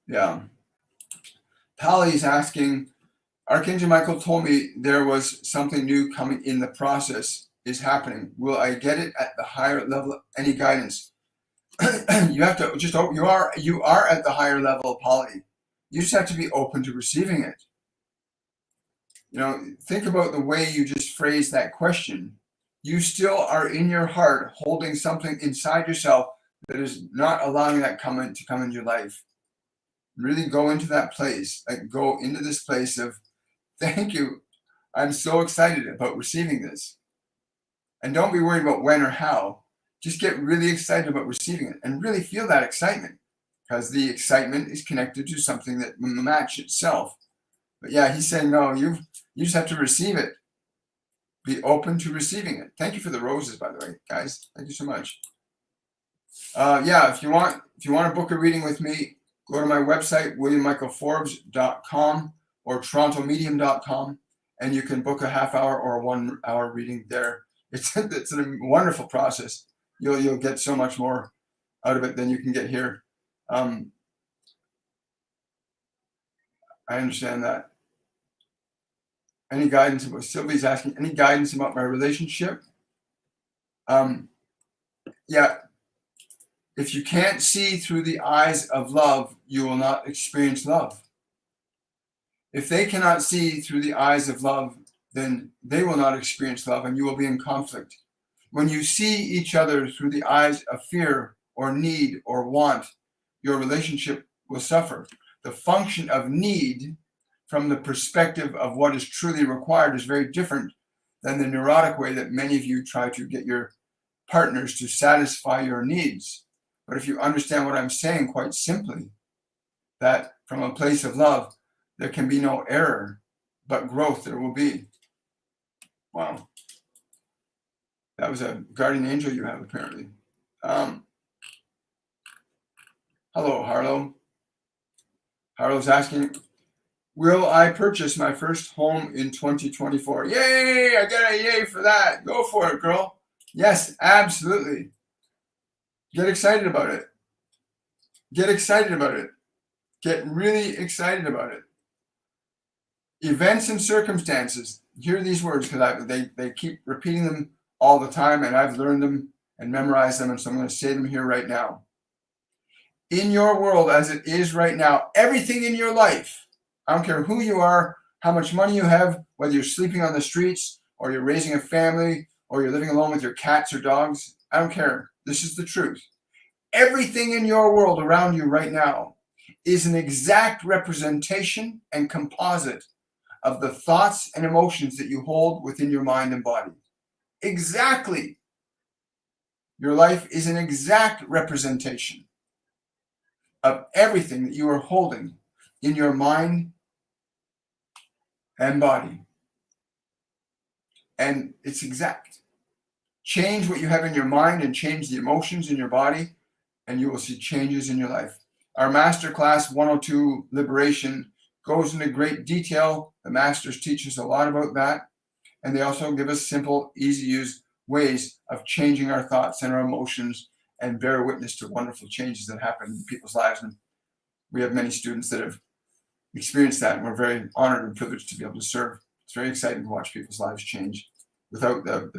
Yeah. Pally's asking, Archangel Michael told me there was something new coming in the process is happening. Will I get it at the higher level? Any guidance? You have to just, you are at the higher level, Polly. You just have to be open to receiving it. You know, think about the way you just phrased that question. You still are in your heart holding something inside yourself that is not allowing that to come into your life. Really go into that place, like go into this place of, thank you. I'm so excited about receiving this. And don't be worried about when or how. Just get really excited about receiving it and really feel that excitement, because the excitement is connected to something that will match itself. But yeah, he's saying, no, you just have to receive it. Be open to receiving it. Thank you for the roses, by the way, guys. Thank you so much. Yeah, if you want to book a reading with me, go to my website, williammichaelforbes.com or torontomedium.com, and you can book a half hour or a 1 hour reading there. It's a wonderful process. You'll get so much more out of it than you can get here. I understand that. Any guidance about, Sylvie's asking, any guidance about my relationship? Yeah. If you can't see through the eyes of love, you will not experience love. If they cannot see through the eyes of love, then they will not experience love and you will be in conflict. When you see each other through the eyes of fear or need or want, your relationship will suffer. The function of need from the perspective of what is truly required is very different than the neurotic way that many of you try to get your partners to satisfy your needs. But if you understand what I'm saying quite simply, that from a place of love, there can be no error, but growth there will be. Wow. That was a guardian angel you have, apparently. Hello, Harlow. Harlow's asking, will I purchase my first home in 2024? Yay! I get a yay for that. Go for it, girl. Yes, absolutely. Get excited about it. Get excited about it. Get really excited about it. Events and circumstances. Hear these words because they keep repeating them all the time, and I've learned them and memorized them, and so I'm going to say them here right now. In your world as it is right now, everything in your life, I don't care who you are, how much money you have, whether you're sleeping on the streets or you're raising a family or you're living alone with your cats or dogs, I don't care. This is the truth. Everything in your world around you right now is an exact representation and composite of the thoughts and emotions that you hold within your mind and body. Exactly. Your life is an exact representation of everything that you are holding in your mind and body. And it's exact. Change what you have in your mind and change the emotions in your body, and you will see changes in your life. Our Masterclass 102 Liberation goes into great detail. The Masters teach us a lot about that. And they also give us simple, easy-to-use ways of changing our thoughts and our emotions and bear witness to wonderful changes that happen in people's lives. And we have many students that have experienced that, and we're very honored and privileged to be able to serve. It's very exciting to watch people's lives change without the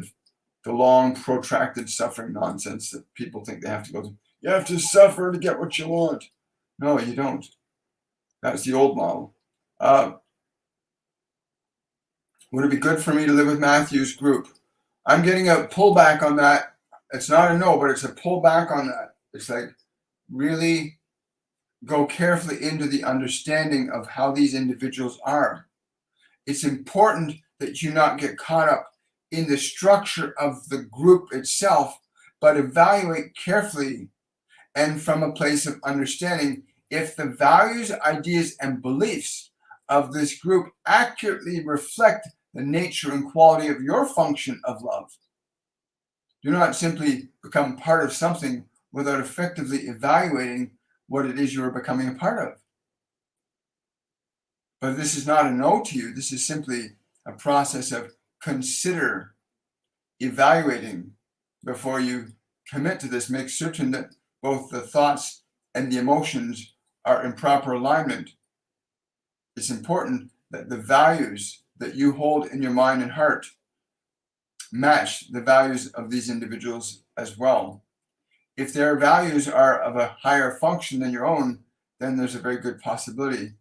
long, protracted suffering nonsense that people think they have to go through. You have to suffer to get what you want. No, you don't. That's the old model. Would it be good for me to live with Matthew's group? I'm getting a pullback on that. It's not a no, but it's a pullback on that. It's like really go carefully into the understanding of how these individuals are. It's important that you not get caught up in the structure of the group itself, but evaluate carefully and from a place of understanding if the values, ideas, and beliefs of this group accurately reflect the nature and quality of your function of love. Do not simply become part of something without effectively evaluating what it is you are becoming a part of. But this is not a no to you. This is simply a process of consider evaluating before you commit to this. Make certain that both the thoughts and the emotions are in proper alignment. It's important that the values that you hold in your mind and heart match the values of these individuals as well. If their values are of a higher function than your own, then there's a very good possibility.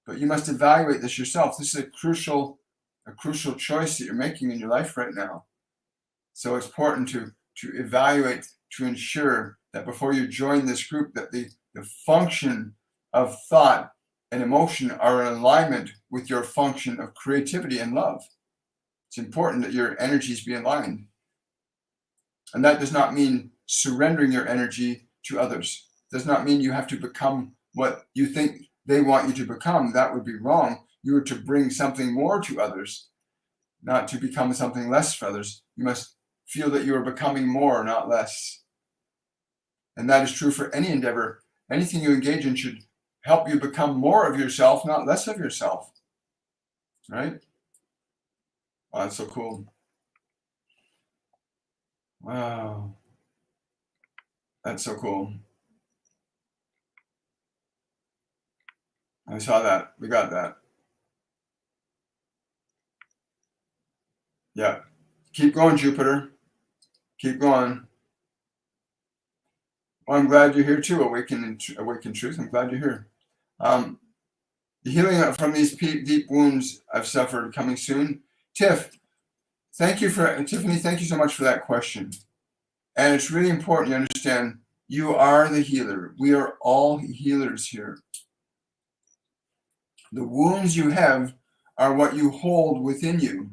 But you must evaluate this yourself. This is a crucial choice that you're making in your life right now. So it's important to evaluate, to ensure that before you join this group, that the function of thought and emotion are in alignment with your function of creativity and love. It's important that your energies be aligned. And that does not mean surrendering your energy to others. It does not mean you have to become what you think they want you to become. That would be wrong. You are to bring something more to others, not to become something less for others. You must feel that you are becoming more, not less. And that is true for any endeavor. Anything you engage in should help you become more of yourself, not less of yourself. Right? Wow, that's so cool. Wow. That's so cool. I saw that. We got that. Yeah. Keep going, Jupiter. Keep going. Well, I'm glad you're here too, Awaken Truth. I'm glad you're here. The healing from these deep wounds I've suffered coming soon. Tiffany, thank you so much for that question. And it's really important you understand you are the healer. We are all healers here. The wounds you have are what you hold within you.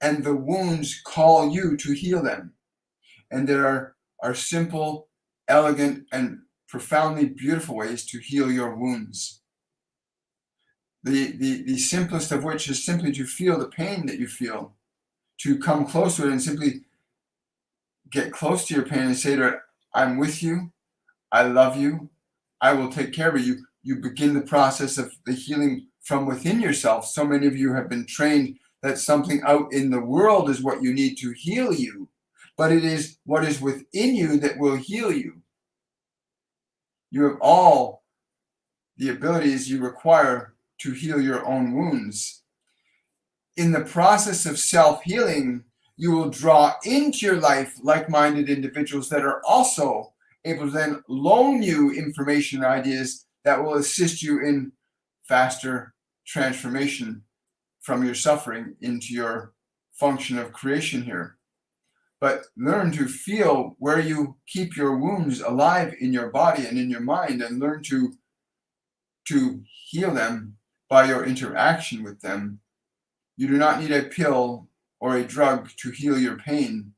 And the wounds call you to heal them. And there are simple, elegant, and profoundly beautiful ways to heal your wounds. The simplest of which is simply to feel the pain that you feel, to come close to it and simply get close to your pain and say to it, I'm with you, I love you, I will take care of you. You begin the process of the healing from within yourself. So many of you have been trained that something out in the world is what you need to heal you, but it is what is within you that will heal you. You have all the abilities you require to heal your own wounds. In the process of self-healing, you will draw into your life like-minded individuals that are also able to then loan you information and ideas that will assist you in faster transformation from your suffering into your function of creation here. But learn to feel where you keep your wounds alive in your body and in your mind, and learn to heal them by your interaction with them. You do not need a pill or a drug to heal your pain.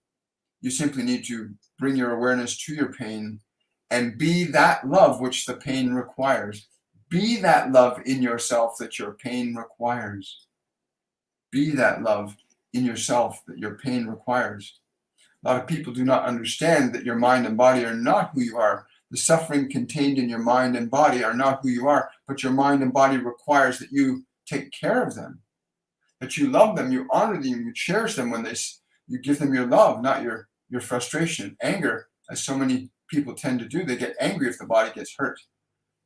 You simply need to bring your awareness to your pain and be that love which the pain requires. Be that love in yourself that your pain requires. Be that love in yourself that your pain requires. A lot of people do not understand that your mind and body are not who you are. The suffering contained in your mind and body are not who you are, but your mind and body requires that you take care of them, that you love them, you honor them, you cherish them when you give them your love, not your frustration. Anger, as so many people tend to do, they get angry if the body gets hurt.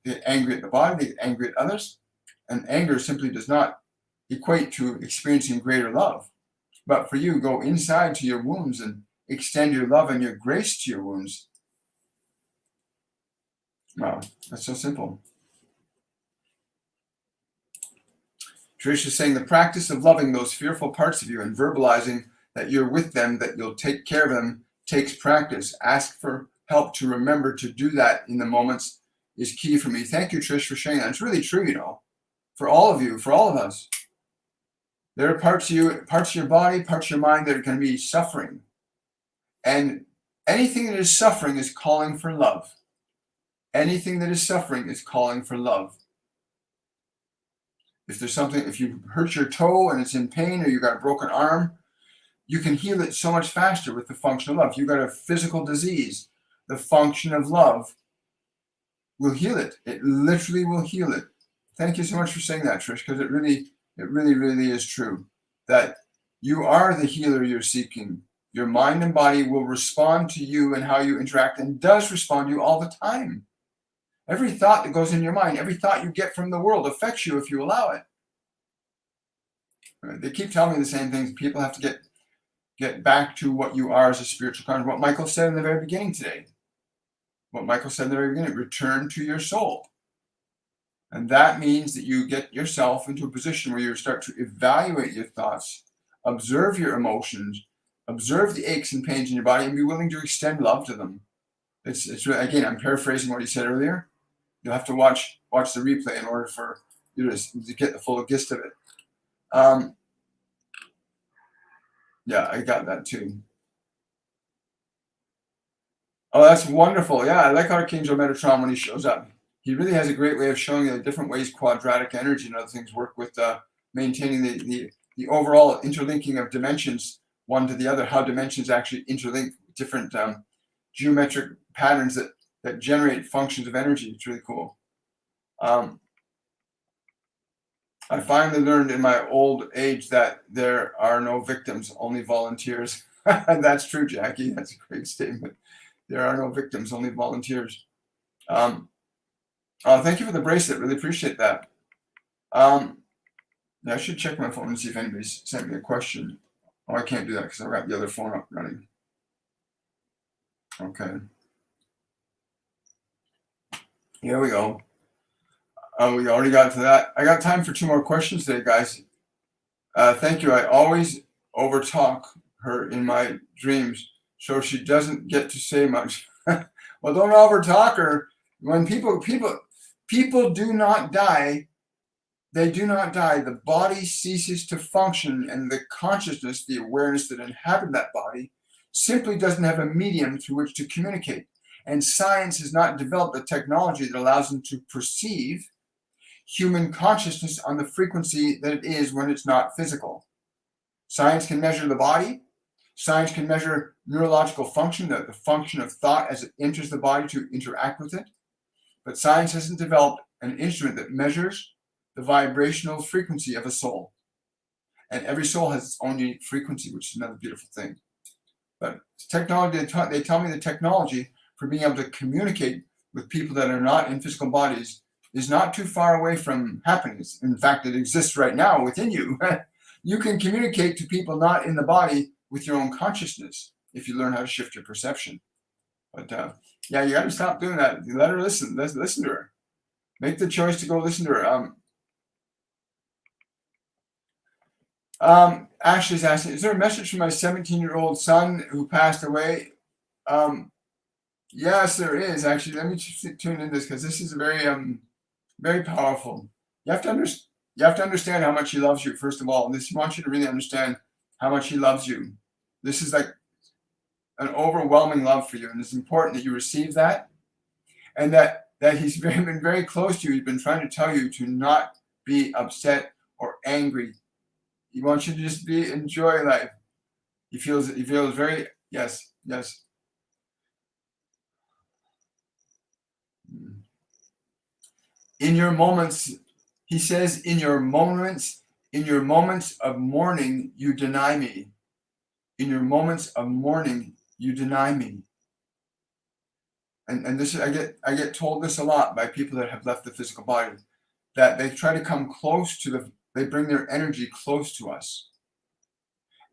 They get angry at the body, they get angry at others, and anger simply does not equate to experiencing greater love. But for you, go inside to your wounds and extend your love and your grace to your wounds. Wow, that's so simple. Trish is saying the practice of loving those fearful parts of you and verbalizing that you're with them, that you'll take care of them, takes practice. Ask for help to remember to do that in the moments is key for me. Thank you, Trish, for sharing that. It's really true, for all of you, for all of us. There are parts of you, parts of your body, parts of your mind that are going to be suffering. And anything that is suffering is calling for love. Anything that is suffering is calling for love. If you hurt your toe and it's in pain, or you got a broken arm, you can heal it so much faster with the function of love. You got a physical disease, the function of love will heal it. It literally will heal it. Thank you so much for saying that, Trish, because it really is true that You are the healer you're seeking. Your mind and body will respond to you and how you interact, and does respond to you all the time. Every thought that goes in your mind, every thought you get from the world affects you if you allow it. Right? They keep telling me the same things. People have to get back to what you are as a spiritual conscious. What Michael said in the very beginning today. What Michael said in the very beginning, return to your soul. And that means that you get yourself into a position where you start to evaluate your thoughts, observe your emotions, observe the aches and pains in your body, and be willing to extend love to them. It's really, again, I'm paraphrasing what he said earlier. You'll have to watch the replay in order for you to get the full gist of it. Yeah, I got that too. Oh, that's wonderful. Yeah, I like Archangel Metatron when he shows up. He really has a great way of showing you the different ways quadratic energy and other things work with maintaining the overall interlinking of dimensions one to the other, how dimensions actually interlink different geometric patterns that generate functions of energy. It's really cool. I finally learned in my old age that there are no victims, only volunteers. And that's true, Jackie. That's a great statement. There are no victims, only volunteers. Thank you for the bracelet. Really appreciate that. I should check my phone and see if anybody's sent me a question. Oh, I can't do that because I've got the other phone up running. Okay. Here we go. We already got to that. I got time for 2 more questions today, guys. Thank you. I always overtalk her in my dreams, so she doesn't get to say much. Well, don't overtalk her. When people do not die, they do not die. The body ceases to function, and the consciousness, the awareness that inhabits that body, simply doesn't have a medium through which to communicate. And science has not developed a technology that allows them to perceive human consciousness on the frequency that it is when it's not physical. Science can measure the body. Science can measure neurological function, the function of thought as it enters the body to interact with it. But science hasn't developed an instrument that measures the vibrational frequency of a soul. And every soul has its own unique frequency, which is another beautiful thing. But technology, they tell me the technology for being able to communicate with people that are not in physical bodies is not too far away from happiness. In fact, it exists right now within you. You can communicate to people not in the body with your own consciousness if you learn how to shift your perception. But yeah, you got to stop doing that. You let her listen. Listen to her. Make the choice to go listen to her. Ashley's asking, is there a message from my 17-year-old son who passed away? Yes, there is. Actually, let me tune in this because this is very very powerful. You have to understand how much he loves you, first of all. He wants you to really understand how much he loves you. This is like an overwhelming love for you, and it's important that you receive that, and that he's been very close to you. He's been trying to tell you to not be upset or angry. He wants you to just enjoy life. He feels very, yes. In your moments, he says, in your moments of mourning, you deny me. In your moments of mourning, you deny me. And this, I get told this a lot by people that have left the physical body, that they try to come close to they bring their energy close to us.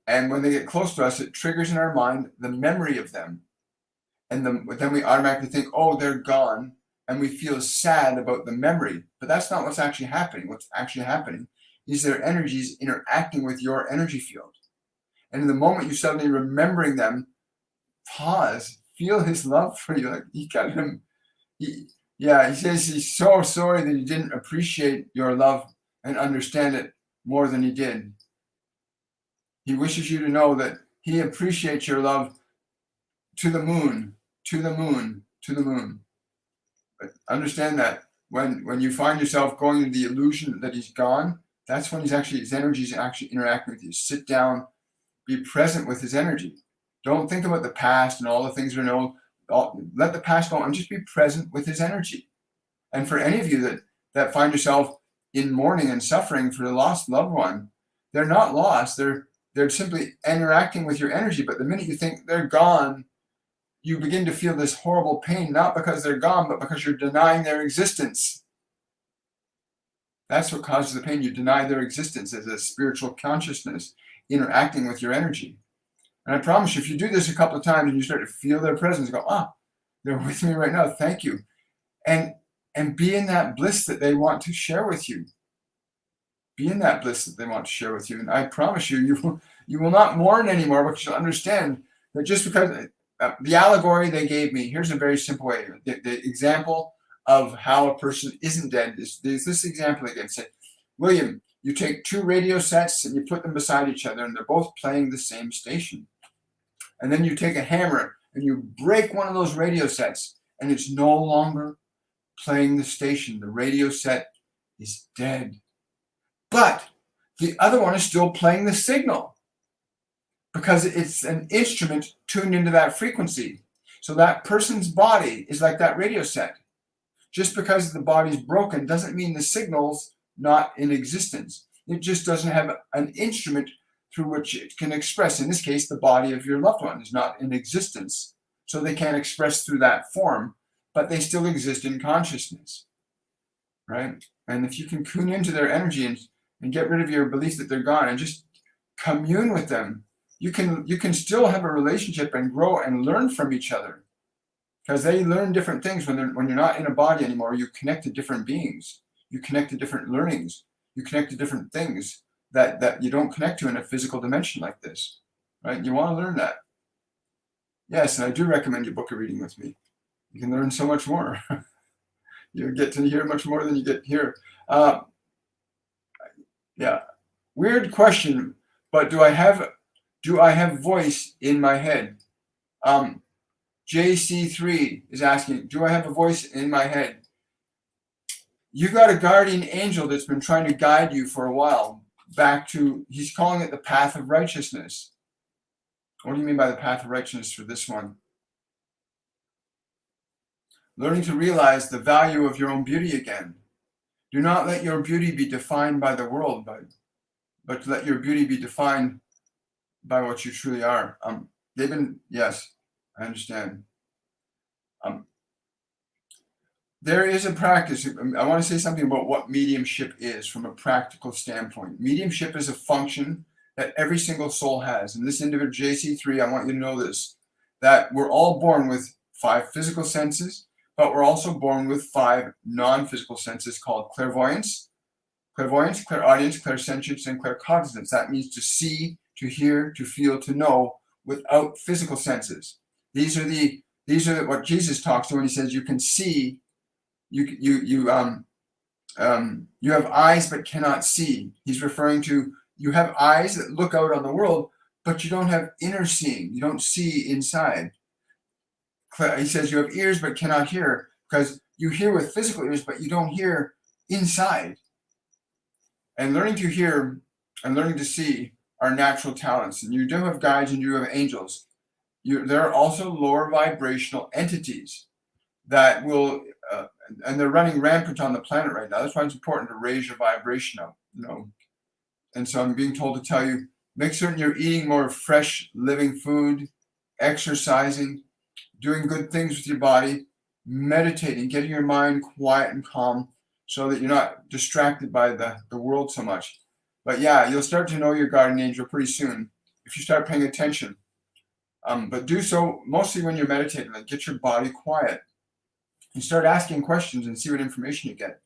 And when they get close to us, it triggers in our mind the memory of them. And then we automatically think, oh, they're gone. And we feel sad about the memory. But that's not what's actually happening. What's actually happening is their energies interacting with your energy field. And in the moment you suddenly remembering them, pause, feel his love for you. Like he got him. He says he's so sorry that he didn't appreciate your love and understand it more than he did. He wishes you to know that he appreciates your love to the moon, to the moon, to the moon. But understand that when you find yourself going into the illusion that he's gone, that's when his energy is actually interacting with you. Sit down, be present with his energy. Don't think about the past and all the things you know. Let the past go and just be present with his energy. And for any of you that find yourself in mourning and suffering for the lost loved one, they're not lost. They're simply interacting with your energy, but the minute you think they're gone, you begin to feel this horrible pain, not because they're gone, but because you're denying their existence. That's what causes the pain. You deny their existence as a spiritual consciousness interacting with your energy. And I promise you, if you do this a couple of times and you start to feel their presence, go, they're with me right now, thank you. And be in that bliss that they want to share with you. Be in that bliss that they want to share with you. And I promise you, you will not mourn anymore, because you'll understand that just because the allegory they gave me, here's a very simple way. The example of how a person isn't dead is this example again. Say, William, you take two radio sets and you put them beside each other, and they're both playing the same station. And then you take a hammer and you break one of those radio sets, and it's no longer playing the station. The radio set is dead. But the other one is still playing the signal, because it's an instrument tuned into that frequency. So that person's body is like that radio set. Just because the body's broken doesn't mean the signal's not in existence. It just doesn't have an instrument through which it can express. In this case, the body of your loved one is not in existence. So they can't express through that form, but they still exist in consciousness, right? And if you can tune into their energy and get rid of your belief that they're gone and just commune with them, you can still have a relationship and grow and learn from each other, because they learn different things when you're not in a body anymore. You connect to different beings, you connect to different learnings, you connect to different things that you don't connect to in a physical dimension like this, right? You want to learn that. Yes, and I do recommend you book a reading with me. You can learn so much more. You get to hear much more than you get here. Yeah, weird question, but do I have voice in my head? JC3 is asking, do I have a voice in my head? You got a guardian angel that's been trying to guide you for a while back to, he's calling it the path of righteousness. What do you mean by the path of righteousness for this one? Learning to realize the value of your own beauty again. Do not let your beauty be defined by the world, but let your beauty be defined by what you truly are. Yes, I understand. There is a practice. I want to say something about what mediumship is from a practical standpoint. Mediumship is a function that every single soul has. And this individual, JC3, I want you to know this, that we're all born with 5 physical senses, but we're also born with 5 non-physical senses called clairvoyance, clairaudience, clairsentience, and claircognizance. That means to see, to hear, to feel, to know without physical senses. These are what Jesus talks to when he says you can see. You have eyes but cannot see. He's referring to you have eyes that look out on the world, but you don't have inner seeing. You don't see inside. He says you have ears but cannot hear, because you hear with physical ears, but you don't hear inside. And learning to hear and learning to see are natural talents. And you do have guides and you have angels. There are also lower vibrational entities that will, and they're running rampant on the planet right now. That's why it's important to raise your vibration up, And so I'm being told to tell you, make certain you're eating more fresh, living food, exercising, doing good things with your body, meditating, getting your mind quiet and calm so that you're not distracted by the world so much. But yeah, you'll start to know your guardian angel pretty soon if you start paying attention. But do so mostly when you're meditating. Like, get your body quiet. You start asking questions and see what information you get.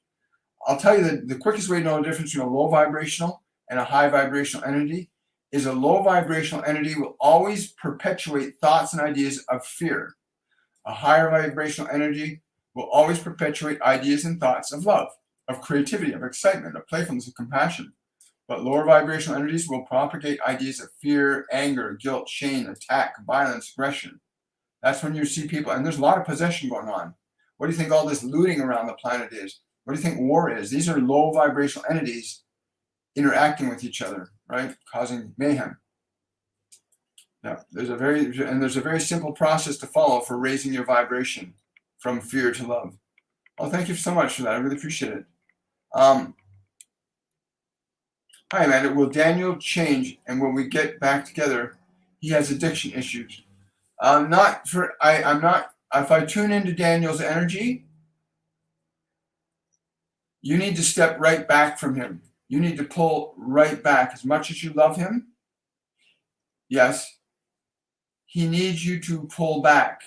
I'll tell you that the quickest way to know the difference between a low vibrational and a high vibrational entity is a low vibrational entity will always perpetuate thoughts and ideas of fear. A higher vibrational energy will always perpetuate ideas and thoughts of love, of creativity, of excitement, of playfulness, of compassion. But lower vibrational energies will propagate ideas of fear, anger, guilt, shame, attack, violence, aggression. That's when you see people, and there's a lot of possession going on. What do you think all this looting around the planet is? What do you think war is? These are low vibrational entities interacting with each other, right? Causing mayhem. Yeah, there's a very simple process to follow for raising your vibration from fear to love. Well, thank you so much for that. I really appreciate it. Hi, Amanda. Will Daniel change? And when we get back together, he has addiction issues. I'm not. If I tune into Daniel's energy, you need to step right back from him. You need to pull right back. As much as you love him, yes, he needs you to pull back.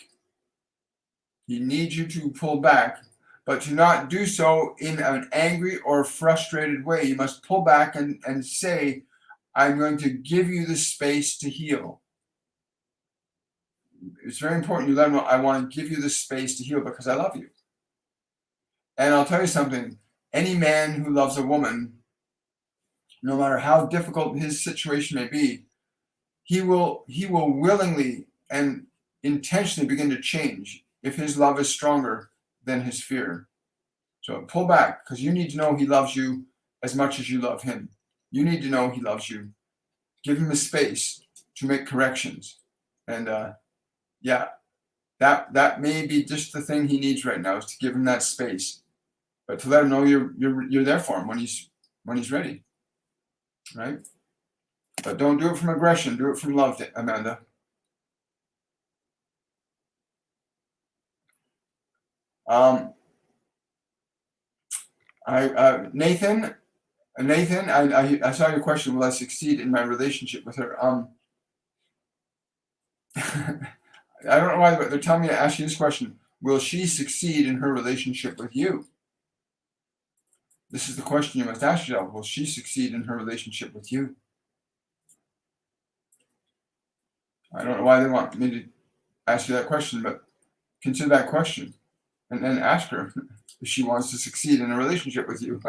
He needs you to pull back, but to not do so in an angry or frustrated way. You must pull back and say, I'm going to give you the space to heal. It's very important you let him know, I want to give you the space to heal because I love you. And I'll tell you something, any man who loves a woman, no matter how difficult his situation may be, he will willingly and intentionally begin to change if his love is stronger than his fear. So pull back, because you need to know he loves you as much as you love him. You need to know he loves you. Give him the space to make corrections. And that may be just the thing he needs right now, is to give him that space. But to let him know you're there for him when he's ready. Right? But don't do it from aggression. Do it from love, Amanda. Nathan, I saw your question. Will I succeed in my relationship with her? I don't know why, but they're telling me to ask you this question. Will she succeed in her relationship with you? This is the question you must ask yourself. Will she succeed in her relationship with you? I don't know why they want me to ask you that question, but consider that question and then ask her if she wants to succeed in a relationship with you.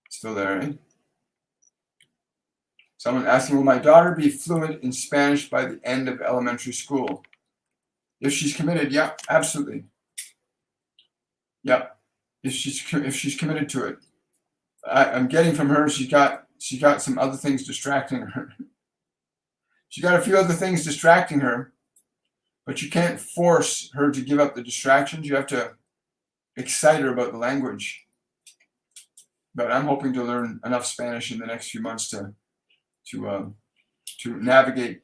Still there, eh? Someone asking, will my daughter be fluent in Spanish by the end of elementary school? If she's committed, yeah, absolutely. Yeah, if she's committed to it. I'm getting from her, she got some other things distracting her. She got a few other things distracting her, but you can't force her to give up the distractions. You have to excite her about the language. But I'm hoping to learn enough Spanish in the next few months to navigate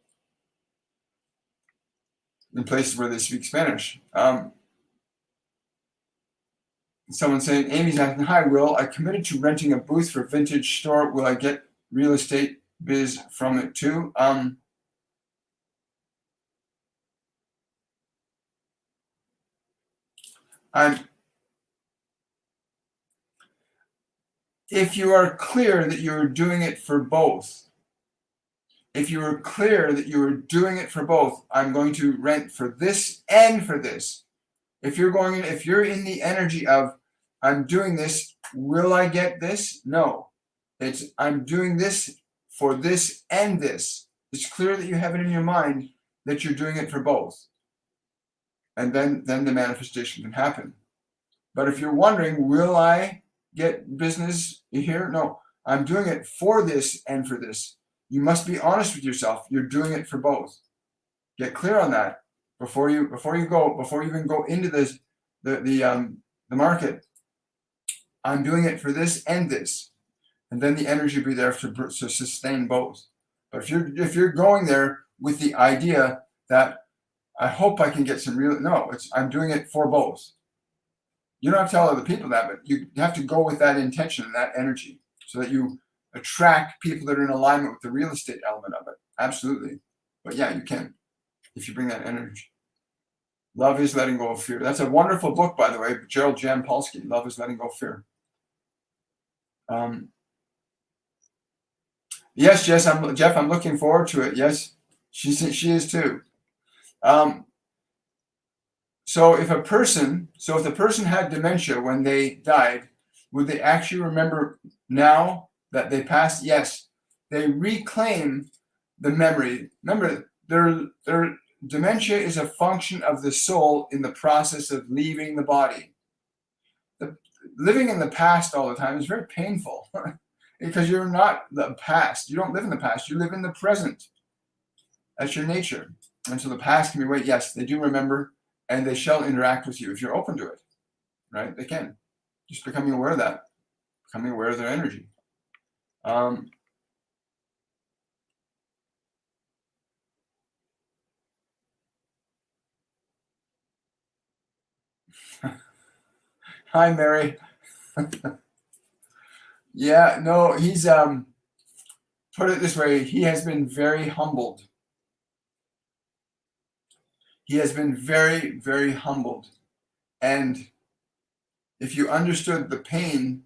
in places where they speak Spanish. Someone saying, Amy's asking, hi, Will, I committed to renting a booth for vintage store. Will I get real estate biz from it too? If you are clear that you're doing it for both, I'm going to rent for this and for this. If you're in the energy of, I'm doing this, will I get this? No. It's, I'm doing this for this and this. It's clear that you have it in your mind that you're doing it for both. And then the manifestation can happen. But if you're wondering, will I get business here? No, I'm doing it for this and for this. You must be honest with yourself. You're doing it for both. Get clear on that before you even go into the market. I'm doing it for this and this, and then the energy will be there to sustain both. But if you're going there with the idea that I hope I can get some real, no, I'm doing it for both. You don't have to tell other people that, but you have to go with that intention and that energy so that you attract people that are in alignment with the real estate element of it. Absolutely. But yeah, you can if you bring that energy. Love is letting go of fear. That's a wonderful book, by the way, Gerald Jampolsky. Love is letting go of fear. Yes, Jeff, I'm looking forward to it. Yes, she is too. So if the person had dementia when they died, would they actually remember now that they passed? Yes, they reclaim the memory. Remember, their dementia is a function of the soul in the process of leaving the body. Living in the past all the time is very painful because you're not the past. You don't live in the past. You live in the present. That's your nature. And so the past can be, yes, they do remember, and they shall interact with you if you're open to it, right? They can. Just becoming aware of that, becoming aware of their energy. Hi, Mary. Yeah, no, he's put it this way, he has been very humbled. He has been very, very humbled. And if you understood the pain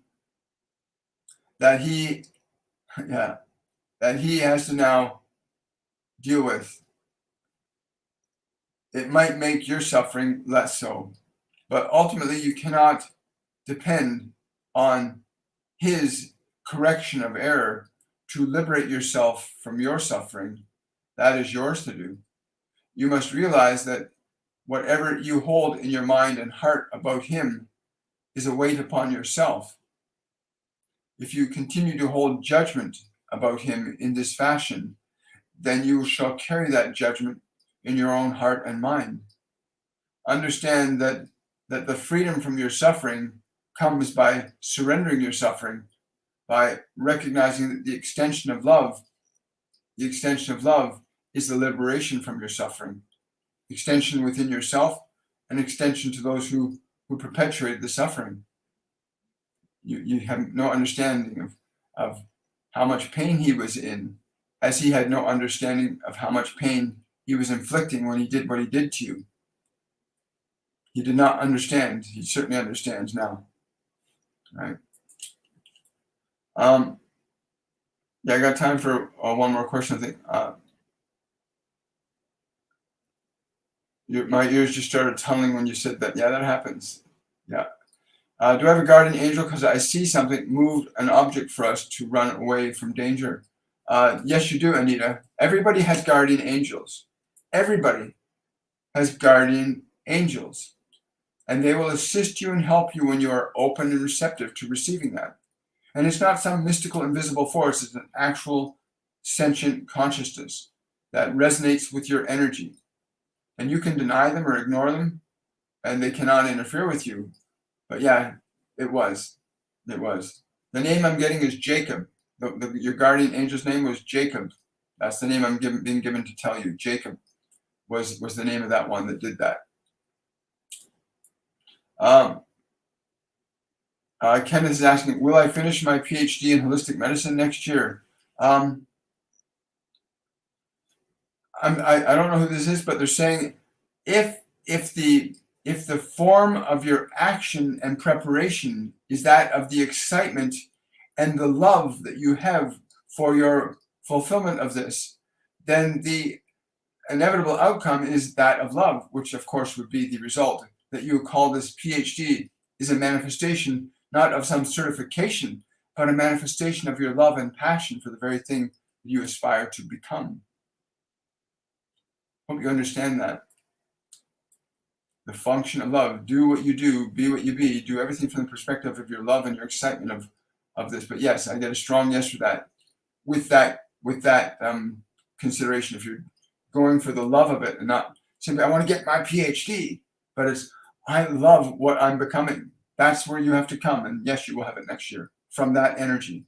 that he has to now deal with, it might make your suffering less so. But ultimately, you cannot depend on his correction of error to liberate yourself from your suffering. That is yours to do. You must realize that whatever you hold in your mind and heart about him is a weight upon yourself. If you continue to hold judgment about him in this fashion, then you shall carry that judgment in your own heart and mind. Understand that the freedom from your suffering comes by surrendering your suffering, by recognizing that the extension of love is the liberation from your suffering. Extension within yourself, and extension to those who perpetuate the suffering. You have no understanding of how much pain he was in, as he had no understanding of how much pain he was inflicting when he did what he did to you. He did not understand. He certainly understands now. Right? Yeah, I got time for one more question. I think my ears just started tunneling when you said that. Yeah, that happens. Yeah. Do I have a guardian angel? Because I see something moved, an object for us to run away from danger. Yes, you do, Anita. Everybody has guardian angels. Everybody has guardian angels. And they will assist you and help you when you are open and receptive to receiving that. And it's not some mystical, invisible force. It's an actual sentient consciousness that resonates with your energy. And you can deny them or ignore them, and they cannot interfere with you. But yeah, it was. The name I'm getting is Jacob. Your guardian angel's name was Jacob. That's the name I'm being given to tell you. Jacob was the name of that one that did that. Kenneth is asking, will I finish my PhD in holistic medicine next year? I don't know who this is, but they're saying if the form of your action and preparation is that of the excitement and the love that you have for your fulfillment of this, then the inevitable outcome is that of love, which of course would be the result. That you call this PhD is a manifestation not of some certification, but a manifestation of your love and passion for the very thing that you aspire to become. Hope you understand that. The function of love. Do what you do, be what you be, do everything from the perspective of your love and your excitement of this. But yes, I get a strong yes for that. With that consideration, if you're going for the love of it and not simply, I want to get my PhD, but it's, I love what I'm becoming. That's where you have to come. And yes, you will have it next year from that energy.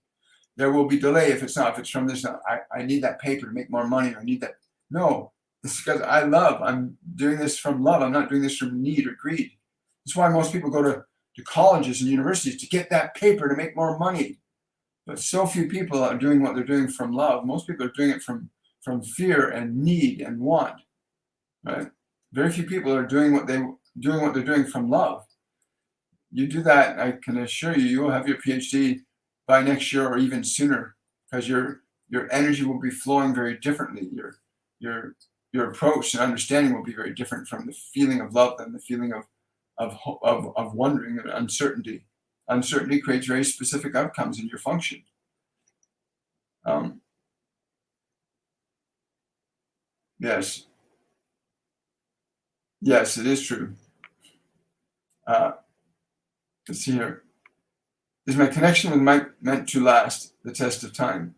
There will be delay if it's not. If it's from this, I need that paper to make more money, or I need that. No, it's because I love. I'm doing this from love. I'm not doing this from need or greed. That's why most people go to colleges and universities to get that paper to make more money. But so few people are doing what they're doing from love. Most people are doing it from fear and need and want. Right? Very few people are doing what they're doing from love. You do that, I can assure you, you will have your PhD by next year or even sooner, because your energy will be flowing very differently. Your approach and understanding will be very different from the feeling of love than the feeling of wondering and uncertainty. Uncertainty creates very specific outcomes in your function. Yes, it is true. Let's see here. Is my connection with Mike meant to last the test of time?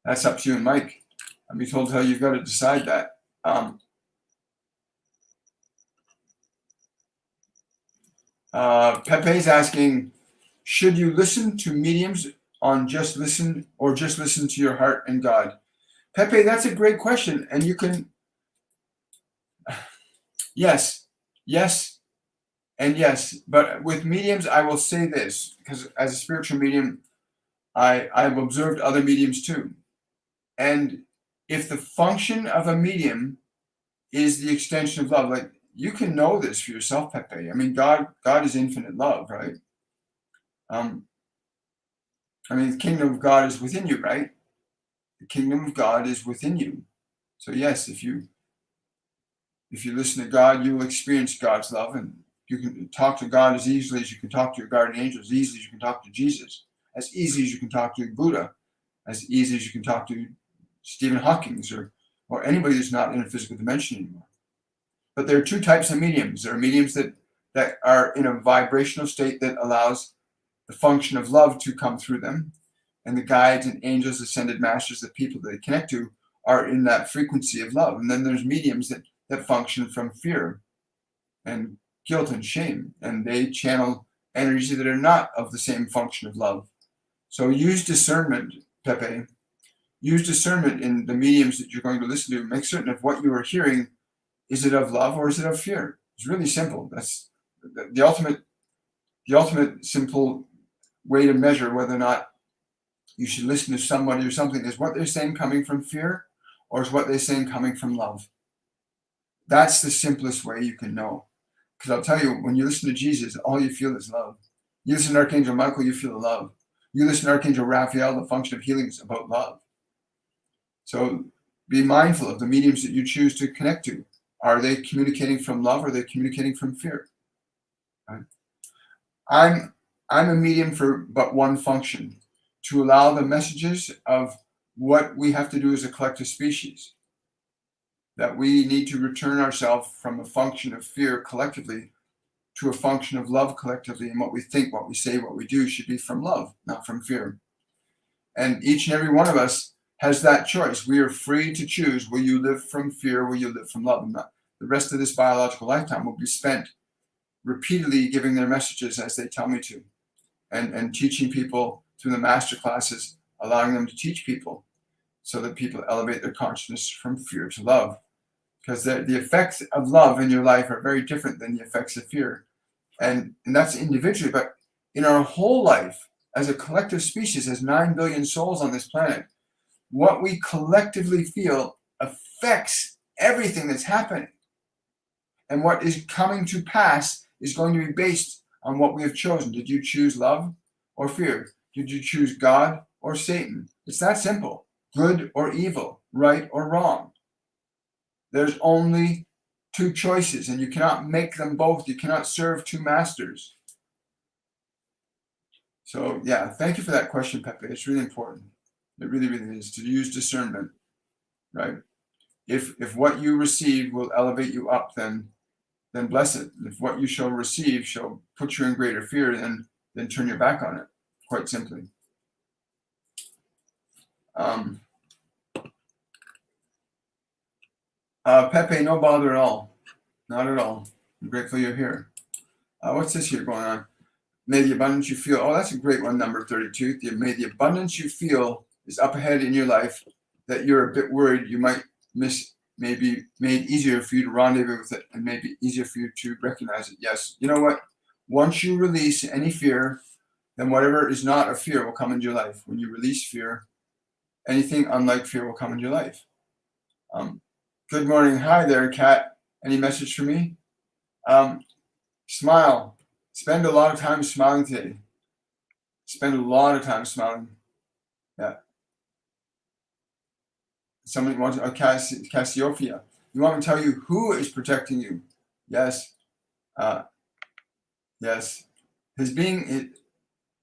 That's up to you and Mike. I'll be told how you've got to decide that. Pepe's asking, Should you listen to mediums on just listen to your heart and God? Pepe, that's a great question. And you can, yes, and yes. But with mediums, I will say this, because as a spiritual medium, I've observed other mediums too. And if the function of a medium is the extension of love, like you can know this for yourself, Pepe. I mean, God is infinite love, right? I mean, the kingdom of God is within you, right? The kingdom of God is within you. So yes, if you listen to God, you will experience God's love, and you can talk to God as easily as you can talk to your guardian angel, as easily as you can talk to Jesus, as easy as you can talk to Buddha, as easy as you can talk to Stephen Hawking or anybody that's not in a physical dimension anymore. But there are two types of mediums. There are mediums that are in a vibrational state that allows the function of love to come through them. And the guides and angels, ascended masters, the people that they connect to are in that frequency of love. And then there's mediums that function from fear and guilt and shame. And they channel energies that are not of the same function of love. So use discernment, Pepe. Use discernment in the mediums that you're going to listen to. Make certain of what you are hearing. Is it of love or is it of fear? It's really simple. That's the ultimate simple way to measure whether or not you should listen to somebody or something. Is what they're saying coming from fear, or is what they're saying coming from love? That's the simplest way you can know. Because I'll tell you, when you listen to Jesus, all you feel is love. You listen to Archangel Michael, you feel the love. You listen to Archangel Raphael, the function of healing is about love. So be mindful of the mediums that you choose to connect to. Are they communicating from love, or are they communicating from fear? Right? I'm a medium for but one function, to allow the messages of what we have to do as a collective species, that we need to return ourselves from a function of fear collectively to a function of love collectively, and what we think, what we say, what we do should be from love, not from fear. And each and every one of us has that choice. We are free to choose, will you live from fear, will you live from love? And the rest of this biological lifetime will be spent repeatedly giving their messages as they tell me to, and teaching people through the Masterclasses, allowing them to teach people so that people elevate their consciousness from fear to love. Because the effects of love in your life are very different than the effects of fear. And that's individually, but in our whole life, as a collective species, as 9 billion souls on this planet, what we collectively feel affects everything that's happening. And what is coming to pass is going to be based on what we have chosen. Did you choose love or fear? Did you choose God or Satan? It's that simple. Good or evil, right or wrong. There's only two choices, and you cannot make them both. You cannot serve two masters. So yeah, thank you for that question, Pepe. It's really important. It really, really is, to use discernment, right? If what you receive will elevate you up, then bless it. If what you shall receive shall put you in greater fear, then turn your back on it, quite simply. Pepe, no bother at all. Not at all. I'm grateful you're here. What's this here going on? May the abundance you feel. Oh, that's a great one, number 32. May the abundance you feel is up ahead in your life, that you're a bit worried you might miss, maybe made easier for you to rendezvous with it, and maybe easier for you to recognize it. Yes. You know what? Once you release any fear, then whatever is not a fear will come into your life. When you release fear, anything unlike fear will come into your life. Good morning. Hi there, Kat. Any message for me? Smile. Spend a lot of time smiling today. Spend a lot of time smiling. Yeah. Somebody wants Cassiopeia. You want me to tell you who is protecting you? Yes. Yes. He's being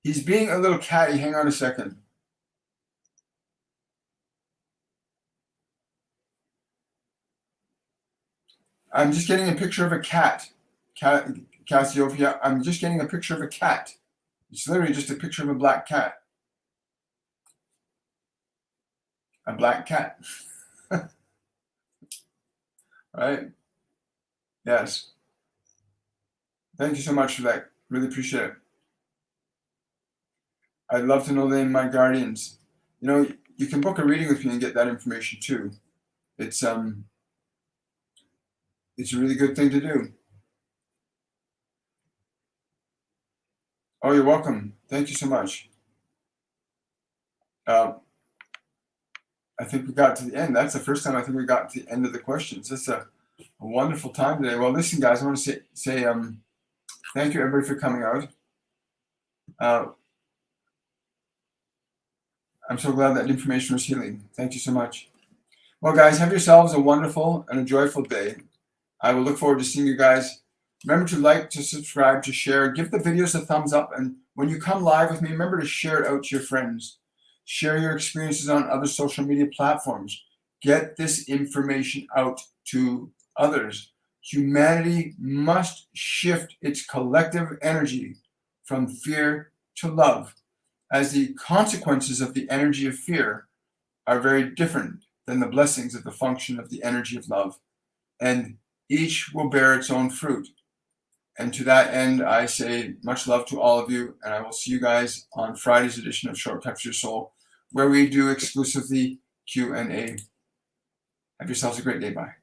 a little catty. Hang on a second. I'm just getting a picture of a cat. Cassiopeia. I'm just getting a picture of a cat. It's literally just a picture of a black cat. A black cat. Right? Yes. Thank you so much for that. Really appreciate it. I'd love to know the name of my guardians. You know, you can book a reading with me and get that information too. It's a really good thing to do. Oh, you're welcome. Thank you so much. I think we got to the end. That's the first time I think we got to the end of the questions. It's a wonderful time today. Well, listen, guys, I want to say thank you, everybody, for coming out. I'm so glad that information was healing. Thank you so much. Well, guys, have yourselves a wonderful and a joyful day. I will look forward to seeing you guys. Remember to like, to subscribe, to share. Give the videos a thumbs up. And when you come live with me, remember to share it out to your friends. Share your experiences on other social media platforms. Get this information out to others. Humanity must shift its collective energy from fear to love, as the consequences of the energy of fear are very different than the blessings of the function of the energy of love. And each will bear its own fruit. And to that end, I say much love to all of you, and I will see you guys on Friday's edition of Shortcut to Your Soul, where we do exclusively Q&A. Have yourselves a great day. Bye.